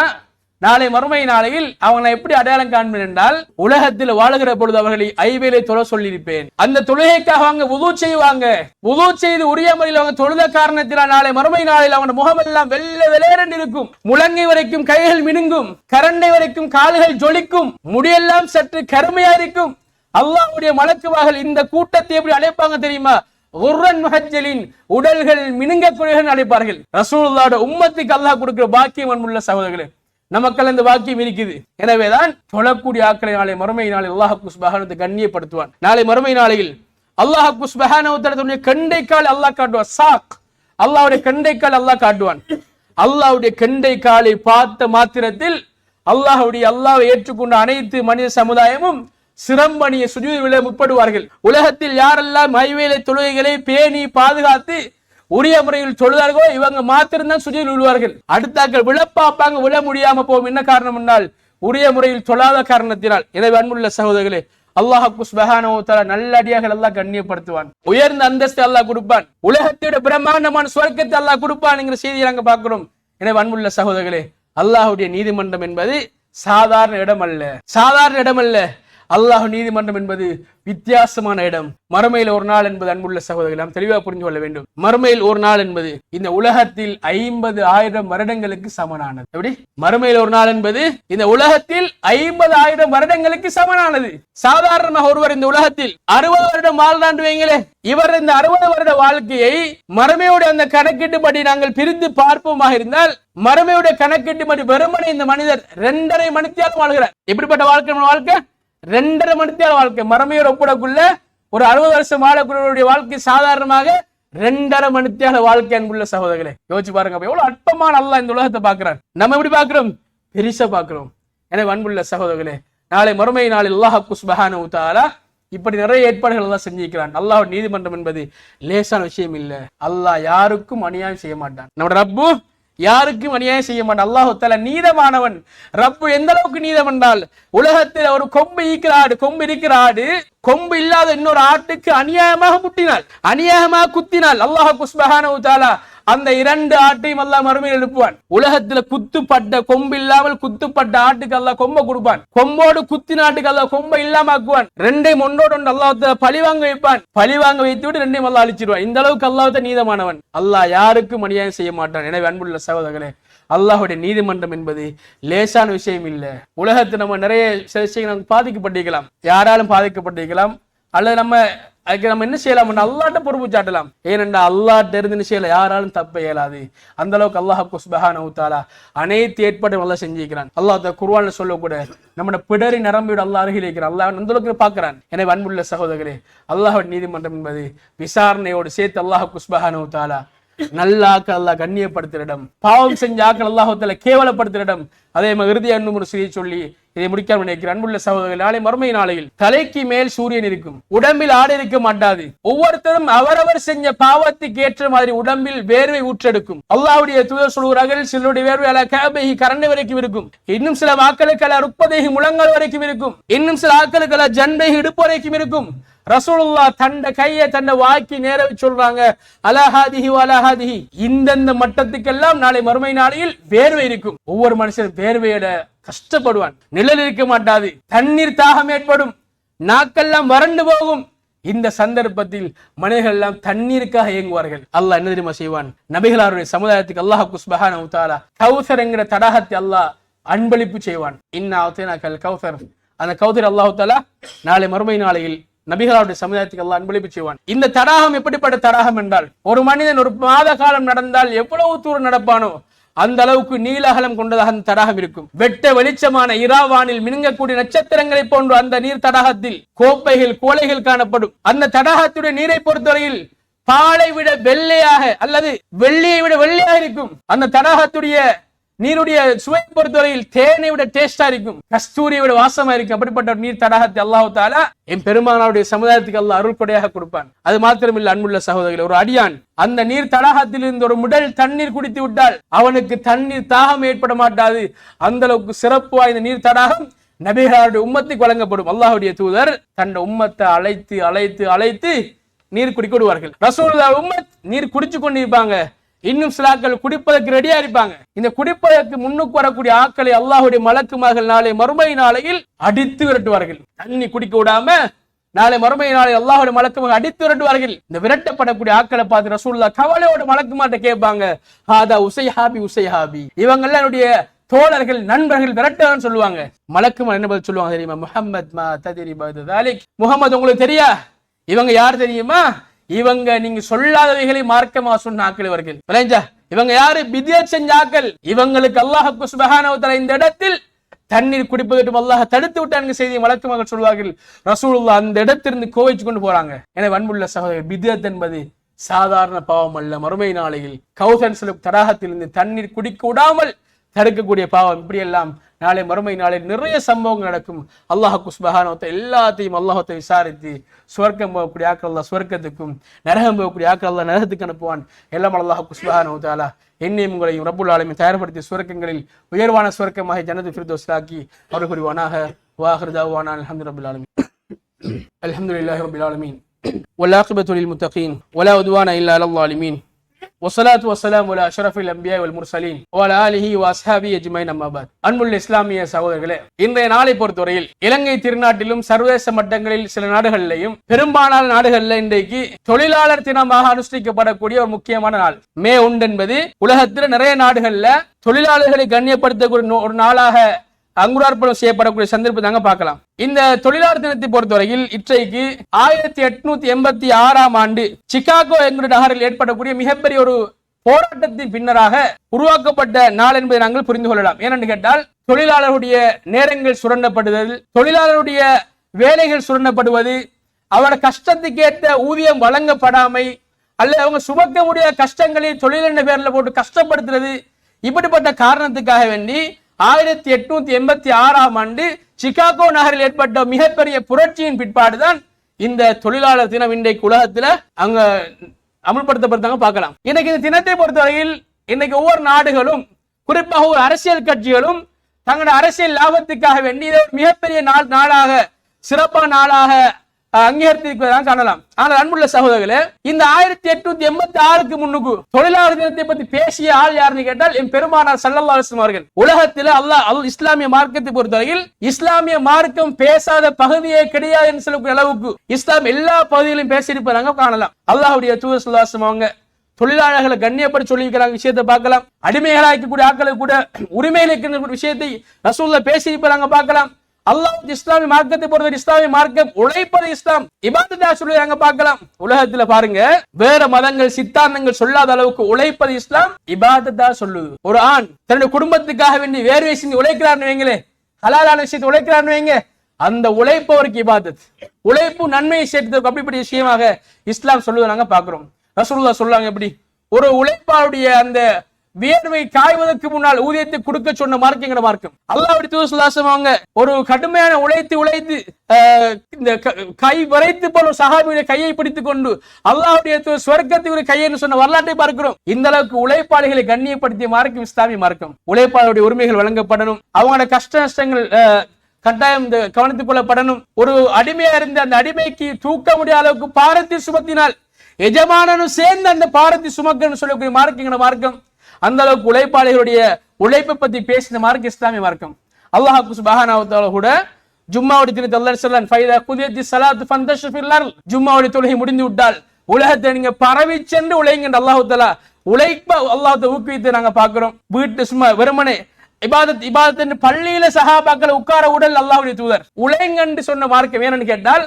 நாளை மறுமை நாளையில் அவங்க எப்படி அடையாளம் காண்பேன் என்றால், உலகத்தில் வாழுகிற பொழுது அவர்களை ஐவேளை தொழ சொல்லியிருப்பேன். அந்த தொழுகைக்காக அவங்க வுது செய்வாங்க. வுது செய்து உரிய முறையில் அவங்க தொழுத காரணத்தினால் நாளை மறுமை நாளில் அவங்க முகமெல்லாம் வெள்ள வெளேரென்று இருக்கும். முழங்கை வரைக்கும் கைகள் மினுங்கும், கரண்டை வரைக்கும் கால்கள் ஜொலிக்கும், முடியெல்லாம் சற்று கருமையா இருக்கும். அல்லாஹ்வுடைய மலக்குமார்கள் இந்த கூட்டத்தை எப்படி அழைப்பாங்க தெரியுமா? உடல்கள் மினுங்கக்கூடியவர்கள் அழைப்பார்கள். ரசூலுல்லாஹ்வுடைய உம்மத்துக்கு அல்லாஹ் கொடுக்கிற பாக்கியம் அன்புள்ள சகோதரர்களே, நமக்கு இந்த பாக்கியம் இருக்குது. எனவேதான் தொழக்கூடிய ஆட்களை நாளை மறுமை நாளில் அல்லாஹ் சுப்ஹானஹு வ தஆலா கண்ணியப்படுத்துவான். நாளை மறுமை நாளில் அல்லாஹ் சுப்ஹானஹு வ தஆலா தன்னுடைய கண்டைக்கால் அல்லாஹ் காட்டுவான். சாக், அல்லாஹ்வுடைய கண்டைக்கால் அல்லாஹ் காட்டுவான். அல்லாஹ்வுடைய கண்டைக்காலை பார்த்த மாத்திரத்தில் அல்லாஹ்வை ஏற்றுக்கொண்ட அனைத்து மனித சமுதாயமும் சிரம்பணிய சுஜூதில் விழ முற்படுவார்கள். உலகத்தில் யாரெல்லாம் ஐவேளை தொழுகைகளை பேணி பாதுகாத்து உரிய முறையில் தொழுதார்களோ இவங்க மாத்திரம்தான் சுஜூதில் விழுவார்கள். அடுத்தாக்கள் விழப்பாப்பாங்க, விழ முடியாம போகும். என்ன காரணம் என்றால் உரிய முறையில் தொழாத காரணத்தினால். எனவே அன்புள்ள சகோதரர்களே, அல்லாஹ் சுப்ஹானஹு வ தஆலா நல்லடியார்கள் அல்லாஹ் கண்ணியப்படுத்துவான். உயர்ந்த அந்தஸ்து அல்லாஹ் கொடுப்பான். உலகத்தோட பிரம்மாண்டமான சுவர்க்கத்தை அல்லாஹ் கொடுப்பான் என்கிற செய்தியை நாங்கள் பார்க்கிறோம். எனவே அன்புள்ள சகோதரர்களே, அல்லாஹ்வுடைய நீதிமன்றம் என்பது சாதாரண இடம் அல்ல, சாதாரண இடம் அல்ல. அல்லாஹ் நீதிமன்றம் என்பது வித்தியாசமான இடம். மறுமையில் ஒரு நாள் என்பது அன்புள்ள சகோதரர்கள் நாம் தெளிவாக புரிந்து கொள்ள வேண்டும். மறுமையில் ஒரு நாள் என்பது இந்த உலகத்தில் 50,000 வருடங்களுக்கு சமனானது. எப்படி? மறுமையில் ஒரு நாள் என்பது இந்த உலகத்தில் 50,000 வருடங்களுக்கு சமனானது. சாதாரணமாக ஒருவர் இந்த உலகத்தில் 60 வருடம் வாழ்ந்தாண்டு வைங்களே, இவர் இந்த 60 வருட வாழ்க்கையை மறுமையுடைய அந்த கணக்கீட்டுப்படி நாங்கள் பிரித்து பார்ப்போமாக இருந்தால், மறுமையுடைய கணக்கீட்டுப்படி வெறுமனே இந்த மனிதர் 2.5 மணித்தியால் வாழ்கிறார். எப்படிப்பட்ட வாழ்க்கை? 2.5 மணித்தியால வாழ்க்கை. மறுமையோட ஒப்பிடக்குள்ள ஒரு 60 வருஷம் வாழக்கூடிய வாழ்க்கை சாதாரணமாக 2.5 மணித்தியால வாழ்க்கை. அன்புள்ள சகோதரர்களே, யோசிச்சு பாருங்க, எவ்வளவு அற்பமான அல்லாஹ் இந்த உலகத்தை பார்க்கிறான். நம்ம எப்படி பார்க்கிறோம்? பெரிசா பார்க்கிறோம். எனவே அன்புள்ள சகோதரர்களே, நாளை மறுமை நாளில் அல்லாஹ் சுப்ஹானஹு வ தஆலா இப்படி நிறைய ஏற்பாடுகள் எல்லாம் செஞ்சிருக்கிறான். அல்லாஹ் நீதிமன்றம் என்பது லேசான விஷயம் இல்ல. அல்லாஹ் யாருக்கும் அநியாயம் செய்ய மாட்டான். நம்ம ரப்பு யாருக்கும் அநியாயம் செய்ய மாட்டான். அல்லாஹ் தஆலா நீதமானவன். ரப்பு எந்த அளவுக்கு நீதம் என்றால், உலகத்தில் ஒரு கொம்பு இருக்கிற ஆடு கொம்பு இல்லாத இன்னொரு ஆட்டுக்கு அநியாயமாக முட்டினால், அநியாயமாக குத்தினால், அல்லாஹ் சுப்ஹானஹு வ தஆலா அந்த 2 ஆட்டையும் அல்லாஹ் மறுமையில் எழுப்புவான். உலகத்துல குத்துப்பட்ட கொம்பு இல்லாமல் குத்துப்பட்ட ஆட்டுக்கு அல்லாஹ் கொம்பை கொடுப்பான். கொம்போடு குத்தின ஆட்டுக்கு அல்லாஹ் கொம்பை இல்லாம ஆக்குவான். 2ஐயும் ஒன்றோடு ஒன்று அல்லாஹ் பழிவாங்க வைப்பான். பழிவாங்க வைத்து விட்டு 2ஐயும் அல்லாஹ் அழிச்சிடுவான். இந்த அளவுக்கு அல்லாஹ் நீதமானவன். அல்லாஹ் யாருக்கும் அநியாயம் செய்ய மாட்டான். எனவே அன்புள்ள சகோதரர்களே, அல்லாஹ்வுடைய நீதிமன்றம் என்பது லேசான விஷயம் இல்ல. உலகத்தில் நம்ம நிறைய விஷயங்கள் பாதிக்கப்பட்டிருக்கலாம், யாராலும் பாதிக்கப்பட்டிருக்கலாம், அல்லது அதுக்கு நம்ம என்ன செய்யலாம்? அல்லாஹ்ட்ட பொறுப்பு சாட்டலாம். ஏனென்றா அல்லாஹ்ட்ட இருந்து செய்யல யாராலும் தப்ப இயலாது. அந்த அளவுக்கு அல்லாஹ் சுப்ஹானஹு வ தஆலா அனைத்து ஏற்பாடும் அல்லாஹ் செஞ்சிருக்கிறான். அல்லாஹ் குர்ஆன்ல சொல்லக்கூட நம்மட பிடரி நரம்பியோட அல்லாஹ் அருகில் இருக்கிறான். அல்லாஹ் அந்த அளவுக்கு பார்க்கிறான். எனவே அன்புள்ள சகோதரர்களே, அல்லாஹ்வுடைய நீதிமன்றம் என்பது விசாரணையோடு சேர்த்து அல்லாஹ் சுப்ஹானஹு வ தஆலா நல்ல ஆக்கள் அல்லாஹ் கண்ணியப்படுத்துற இடம், பாவம் செஞ்ச ஆக்கள் அல்லாஹ் தஆலா கேவலப்படுத்துற இடம். அதே மாதிரி இறுதியா இன்னும் ஒரு செய்தியை சொல்லி இதை முடிக்காம நினைக்கிறேன். அன்புள்ள சகோதரர்கள், நாளை மறுமை நாளையில் தலைக்கு மேல் சூரியன் இருக்கும், உடம்பில் ஆடை இருக்க மாட்டாது. ஒவ்வொருத்தரும் அவரவர் செஞ்ச பாவத்துக்கு ஏற்ற மாதிரி உடம்பில் வேர்வை ஊற்றெடுக்கும். அல்லாஹ்வுடைய தூதர் சொல்கிறார்கள், சிலருடைய வேர்வை அல கஅபஹி கரண்டை வரைக்கும் இருக்கும், இன்னும் சில ஆக்களுக்கு அல ருக்பதைஹி முழங்கால் வரைக்கும் இருக்கும், இன்னும் சில ஆக்களுக்கு அல ஜன்பைஹி இடுப்பு வரைக்கும் இருக்கும். ரசூலுல்லாஹ் தண்ட கையை தண்ட வாக்கி நேர சொல்றாங்க, அலஹாதிஹி அலஹாதிஹி, இந்தந்த மட்டத்துக்கெல்லாம் நாளை மறுமை நாளையில் வேர்வை இருக்கும். ஒவ்வொரு மனுஷன் வேர்வையோட கஷ்டப்படுவான், நிழல் இருக்க மாட்டாது, தண்ணீர் தாகம் ஏற்படும், நாக்கெல்லாம் வறண்டு போகும். இந்த சந்தர்ப்பத்தில் மனிதர்கள் எல்லாம் தண்ணீருக்காக இயங்குவார்கள். அல்லாஹ் என்ன தெரியுமா செய்வான்? நபிகளாருடைய சமுதாயத்துக்கு அல்லாஹ் சுப்ஹானஹு வ தஆலா கௌசர் என்கிற தடாகத்தை அல்லாஹ் அன்பளிப்பு செய்வான். இன்னா அத்தீனாக்கல் கௌசர், அந்த கௌசர் அல்லாஹ் தஆலா நாளை மறுமை நாளையில் நபிகளாருடைய சமுதாயத்துக்கு அல்லாஹ் அன்பளிப்பு செய்வான். இந்த தடாகம் எப்படிப்பட்ட தடாகம் என்றால், ஒரு மனிதன் ஒரு மாத காலம் நடந்தால் எவ்வளவு தூரம் நடப்பானோ அந்த அளவுக்கு நீல அகலம் கொண்டதாக அந்த தடாகம் இருக்கும். வெட்ட வெளிச்சமான இராவானில் மினுங்கக்கூடிய நட்சத்திரங்களை போன்று அந்த நீர் தடாகத்தில் கோப்பைகள் கோலைகள் காணப்படும். அந்த தடாகத்துடைய நீரை பொறுத்தவரையில் பாலை விட வெள்ளையாக அல்லது வெள்ளியை விட வெள்ளையாக இருக்கும். அந்த தடாகத்துடைய நீருடைய சுவை பொறுத்தவரையில் தேனை விட டேஸ்டா இருக்கும், கஸ்தூரியை விட வாசமா இருக்கும். அப்படிப்பட்ட நீர் தடாகத்தை அல்லாஹ் தஆலா என் பெருமானாருடைய சமுதாயத்துக்கு அல்லாஹ் அருள் கொடையாக கொடுப்பான். அது மாத்திரமில்லை அன்புள்ள சகோதரர்களே, ஒரு அடியான் அந்த நீர் தடாகத்தில் இருந்து ஒரு முடல் தண்ணீர் குடித்து விட்டால் அவனுக்கு தண்ணீர் தாகம் ஏற்பட மாட்டாது. அந்த அளவுக்கு சிறப்பு வாய்ந்த நீர் தடாகம் நபிகளாருடைய உம்மத்துக்கு வழங்கப்படும். அல்லாஹ்வுடைய தூதர் தன் உம்மத்தை அழைத்து அழைத்து அழைத்து நீர் குடிக்க விடுவார்கள். ரசூலுல்லாஹ் உம்மத் நீர் குடிச்சு கொண்டிருப்பாங்க, இன்னும் சிலாக்கள் குடிப்பதற்கு ரெடியா இருப்பாங்க. இந்த குடிப்பதற்கு முன்னுக்கு வரக்கூடிய ஆக்களை அல்லாஹ்வுடைய மலக்குமார்கள் நாளை மறுமை நாளையில் அடித்து விரட்டுவார்கள். தண்ணி குடிக்க விடாம நாளை மறுமை நாளை அல்லாஹ்வுடைய மலக்குமார்கள் அடித்து விரட்டுவார்கள். இந்த விரட்டப்படக்கூடிய ஆக்களை பார்த்து ரசூலுல்லாஹ் கவலையோட மலக்குமார்ட்ட கேட்பாங்க, ஹாதா உசைஹாபி உசைஹாபி, இவங்க எல்லாம் என்னுடைய தோழர்கள் நண்பர்கள் விரட்டன்னு சொல்லுவாங்க. மலக்குமார் என்ன பதில் சொல்லுவாங்க தெரியுமா? முஹம்மத் மா தத்ரி பஅத தாலிக், முஹம்மது உங்களுக்கு தெரியா இவங்க யார் தெரியுமா? இவங்க நீங்க சொல்லாதவைகளை மார்க்கமா சொன்ன ஆக்கள் இவர்கள். இவங்க யாரு? பித்அத் செஞ்ச ஆக்கள். இவங்களுக்கு அல்லாஹ் சுப்ஹானஹு வ தஆலா இந்த இடத்தில் தண்ணீர் குடிப்பதற்கு அல்லாஹ் தடுத்து விட்டாங்க செய்தியை மலக்குமார்கள் சொல்வார்கள். ரசூலுல்லாஹ் அந்த இடத்திலிருந்து கோவிச்சு கொண்டு போறாங்க. எனவே அன்புள்ள சகோதரர், பித்அத் என்பது சாதாரண பாவம் அல்ல. மறுமை நாளையில் கௌசர் செல்லும் தடாகத்திலிருந்து தண்ணீர் குடிக்க விடாமல் தடுக்கக்கூடிய பாவம். இப்படி எல்லாம் நாளை மறுமை நாளில் நிறைய சம்பவங்கள் நடக்கும். அல்லாஹ் சுப்ஹானஹு வ தஆலா எல்லாத்தையும் அல்லாஹ்வை விசாரித்து சுவர்க்கம் போகக்கூடிய ஆக்கள் அல்லாஹ் சுவர்க்கத்துக்கும், நரகம் போகக்கூடிய ஆக்கள் அல்லாஹ் நரகத்துக்கு அனுப்புவான். எல்லாம் அல்லாஹ் சுப்ஹானஹு வ தஆலா என்னையும் உங்களையும் ரப்புல் ஆலமீன் தயார்படுத்திய சுவர்க்கங்களில் உயர்வான சுவர்க்கமாக ஜன்னத்துல் ஃபிர்தௌஸ் ஆக்கி அருள் புரிவானாக. வாஹிரு தஅவானா அல்ஹம்துலில்லாஹி ரப்பில் ஆலமீன். அல்ஹம்துலில்லாஹி ரப்பில் ஆலமீன் வல் ஆகிபத்து லில் முத்தகீன் வலா உத்வான இல்லா அலல் ஸாலிமீன் வஸ்ஸலாத்து வஸ்ஸலாமு அலா அஷ்ரஃபில் அன்பியா வல் முர்சலீன் வ அலா ஆலிஹி வ அஸ்ஹாபிஹி அஜ்மஈன் அம்மா பஅத். அன்புள்ள இஸ்லாமிய சகோதரர்களே, இன்றைய நாளை பொறுத்தவரையில் இலங்கை திருநாட்டிலும் சர்வதேச மட்டங்களில் சில நாடுகளிலையும் பெரும்பாலான நாடுகளில் இன்றைக்கு தொழிலாளர் தினமாக அனுஷ்டிக்கப்படக்கூடிய ஒரு முக்கியமான நாள். மே 1 என்பது உலகத்தில் நிறைய நாடுகள்ல தொழிலாளர்களை கண்ணியப்படுத்தக்கூடிய ஒரு நாளாக அங்குரார்ப்பணம் செய்யப்படக்கூடிய சந்தர்ப்பத்தை நாங்க பார்க்கலாம். இந்த தொழிலாளர் தினத்தை பொறுத்தவரையில் இன்றைக்கு 1886ஆம் ஆண்டு சிகாகோ என்கிற நகரில் ஏற்படக்கூடிய மிகப்பெரிய ஒரு போராட்டத்தின் பின்னராக உருவாக்கப்பட்ட நாள் என்பதை நாங்கள் புரிந்து கொள்ளலாம். ஏனென்று கேட்டால், தொழிலாளருடைய நேரங்கள் சுரண்டப்படுதல், தொழிலாளருடைய வேலைகள் சுரண்டப்படுவது, அவரோட கஷ்டத்துக்கேற்ற ஊதியம் வழங்கப்படாமை, அல்லது அவங்க சுமக்க முடியாத கஷ்டங்களை தொழில் என்ற பேர்ல போட்டு கஷ்டப்படுத்துறது, இப்படிப்பட்ட காரணத்துக்காக வேண்டி 1886ஆம் ஆண்டு சிகாகோ நகரில் ஏற்பட்ட மிகப்பெரிய புரட்சியின் பிற்பாடுதான் இந்த தொழிலாளர் தினம் இன்றைக்கு உலகத்துல அங்க அமல்படுத்தப்படுத்தாங்க பார்க்கலாம். இன்னைக்கு இந்த தினத்தை பொறுத்தவரையில் இன்னைக்கு ஒவ்வொரு நாடுகளும், குறிப்பாக ஒரு அரசியல் கட்சிகளும் தங்களோட அரசியல் லாபத்துக்காக வேண்டி மிகப்பெரிய நாளாக, சிறப்பான நாளாக அங்கீகரித்திருப்பதாக காணலாம். ஆனால் அன்புள்ள சகோதரர்களே, இந்த 1886க்கு முன்னுக்கு தொழிலாளர் தினத்தை பத்தி பேசிய ஆள் யாருன்னு கேட்டால் என் பெருமானார் ஸல்லல்லாஹு அலைஹி வஸல்லம் அவர்கள். உலகத்தில் அல்லாஹ் இஸ்லாமிய மார்க்கத்தை பொறுத்தவரையில் இஸ்லாமிய மார்க்கம் பேசாத பகுதியே கிடையாது என்று சொல்லக்கூடிய அளவுக்கு இஸ்லாம் எல்லா பகுதிகளிலும் பேசியிருப்பதாக காணலாம். அல்லாஹ்வுடைய தூதர் ஸல்லல்லாஹு அலைஹி வஸல்லம் அவங்க தொழிலாளர்களை கண்ணியப்படி சொல்லியிருக்கிறாங்க விஷயத்தை பார்க்கலாம். அடிமைகளாக இருக்கக்கூடிய ஆட்களுக்கு கூட உரிமையில் இருக்கின்ற விஷயத்தை ரசூலுல்லாஹ் பேசியிருப்பாங்க பார்க்கலாம். அல்லாஹ் இஸ்லாமிய மார்க்கத்தை பொறுத்தவரை இஸ்லாமிய மார்க்கம் உழைப்பது இஸ்லாம், இபாதத்தா சொல்லுறாங்க பார்க்கலாம். உலகத்துல பாருங்க, வேற மதங்கள் சித்தாந்தங்கள் சொல்லாத அளவுக்கு உழைப்பது இஸ்லாம், இபாதத்தா சொல்லுது. ஒரு ஆண் தன்னுடைய குடும்பத்துக்காக வேண்டி வேர்வை சிந்தி உழைக்கிறான்னு வைங்களே, ஹலாலான விஷயத்தை உழைக்கிறான்னு வைங்க, அந்த உழைப்பவருக்கு இபாதத், உழைப்பு நன்மையை சேர்த்ததுக்கு அப்படிப்பட்ட விஷயமாக இஸ்லாம் சொல்லுவதை நாங்க பாக்குறோம். ரசூலுல்லாஹ் சொல்றாங்க, எப்படி ஒரு உழைப்பாளுடைய அந்த வியர்வை காய்வதற்கு முன்னால் ஊதியத்தை கொடுக்க சொன்ன மார்க்கங்கிற மார்க்கம். அல்லாஹ்வுடைய தூதர் ஸல்லல்லாஹு அலைஹி வஸல்லம் அவங்க ஒரு கடுமையான உழைத்து இந்த கை வரைத்து போல சஹாபியுடைய கையை பிடித்துக் கொண்டு அல்லாஹ்வுடைய சொர்க்கத்துக்கு கையை சொன்ன வரலாற்றை பார்க்கிறோம். இந்த அளவுக்கு உழைப்பாளிகளை கண்ணியப்படுத்திய மார்க்கம் இஸ்லாமிய மார்க்கம். உழைப்பாளருடைய உரிமைகள் வழங்கப்படணும், அவங்களோட கஷ்ட நஷ்டங்கள் கட்டாயம் கவனித்துக் கொள்ளப்படணும். ஒரு அடிமையா இருந்த அந்த அடிமைக்கு தூக்க முடியாத அளவுக்கு பாரத்தை சுமத்தினால் எஜமானனும் சேர்ந்து அந்த பாரத்தை சுமக்கன்னு சொல்லக்கூடிய மார்க்கம் மார்க்கம். அந்த அளவுக்கு உழைப்பாளிகளுடைய உழைப்பை பத்தி பேசின மார்க்கம் இஸ்லாமிய மார்க்கம். அல்லாஹ் சுப்ஹானஹு வ தஆலா கூட ஜும்மாவுடைய தினத்தை அல்லாஹ் சொல்றான், ஃபைதா குதியத்தி ஸலாத்து ஃபந்தஷு ஃபில் அர்ல். ஜும்மாவுடைய தொழுகை முடிந்து விட்டால் உலகத்தை நீங்க பரவி சென்று உழைங்க. அல்லாஹ் தஆலா உழைப்ப அல்லாஹ் ஊக்குவித்து நாங்க பாக்குறோம். வீட்டு சும்மா வெறுமனே இபாதத் இபாதத் பள்ளியில சஹாபாக்களை உட்கார உடல் அல்லாஹ்வுடைய தூதர் உழைங்கன்னு சொன்ன மார்க்கம் என்னன்னு கேட்டால்,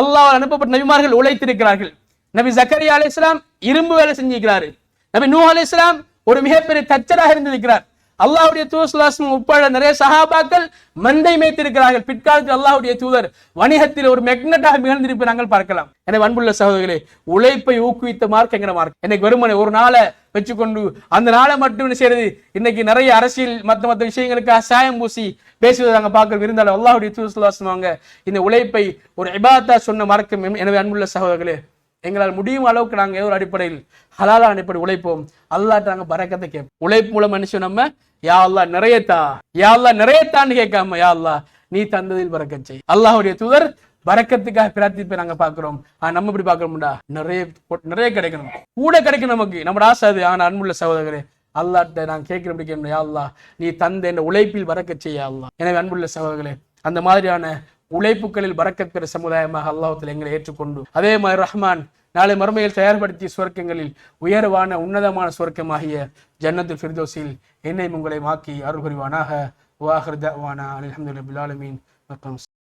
அல்லாஹ் அனுப்பப்பட்ட நபிமார்கள் உழைத்திருக்கிறார்கள். நபி ஜக்கரியா அலைஹிஸ்ஸலாம் இரும்பு வேலை செஞ்சிருக்கிறாரு. நபி நூஹ் அலைஹிஸ்ஸலாம் ஒரு மிகப்பெரிய தச்சராக இருந்திருக்கிறார். அல்லாஹ்வுடைய தூதர் உட்பட நிறைய சஹாபாக்கள் மண்டை மேய்த்திருக்கிறார்கள். பிற்காலத்தில் அல்லாஹ்வுடைய தூதர் வணிகத்தில் ஒரு மெக்னட்டாக மிகழ்ந்திருப்பை நாங்கள் பார்க்கலாம். எனவே அன்புள்ள சகோதரர்களே, உழைப்பை ஊக்குவித்த மார்க்கங்கிற மார்க்கம். இன்னைக்கு வெறுமனே ஒரு நாளை வச்சுக்கொண்டு அந்த நாளை மட்டும் செய்யறது. இன்னைக்கு நிறைய அரசியல் மற்ற விஷயங்களுக்காக சாயம் பூசி பேசுவதை நாங்கள் பார்க்க இருந்தாலும் அல்லாஹ்வுடைய தூதர் இந்த உழைப்பை ஒரு இபாதத்தா சொன்ன மார்க்கம். எனவே அன்புள்ள சகோதரர்களே, எங்களால் முடியும் அளவுக்கு நாங்க ஏதோ ஒரு அடிப்படையில் ஹலாலான அடிப்படை உழைப்போம். அல்லாஹ்ட்ட நாங்க பரக்கத்தை கேட்போம். உழைப்பு மூலம் மனுஷன் நம்ம யா அல்லாஹ் நிறையத்தா, யா அல்லாஹ் நிறையத்தான்னு கேட்காம யா அல்லாஹ் நீ தந்ததில் பரக்கத் செய். அல்லாஹ்வுடைய தூதர் பரக்கத்துக்காக பிரார்த்திப்பை நாங்க பாக்குறோம். நம்ம இப்படி பாக்குறோம்டா, நிறைய கிடைக்கணும், கூட கிடைக்கணும் நமக்கு, நம்ம ஆசை அது. ஆனா அன்புள்ள சகோதரர்களே, அல்லாஹ்ட்ட நாங்க கேட்கிறோம், யா அல்லாஹ் நீ தந்த இந்த உழைப்பில் பரக்கத் செய் யா அல்லாஹ். எனவே அன்புள்ள சகோதரர்களே, அந்த மாதிரியான உழைப்புகளில் பரக்கத் பெற சமுதாயமாக அல்லாஹ்வுத்தாலா எங்களை ஏற்றுக்கொண்டு, அதே மாதிரி ரஹ்மான் நாளை மறுமையில் தயார்படுத்திய சுவர்க்கங்களில் உயர்வான உன்னதமான சுவர்க்கமாகிய ஜன்னத்துல் ஃபிர்தௌஸில் என்னை உங்களை மாக்கி அருள் புரிவானாக. வாஹிர் தஅவானா அல்ஹம்துலில்லாஹி ரப்பில் ஆலமீன்.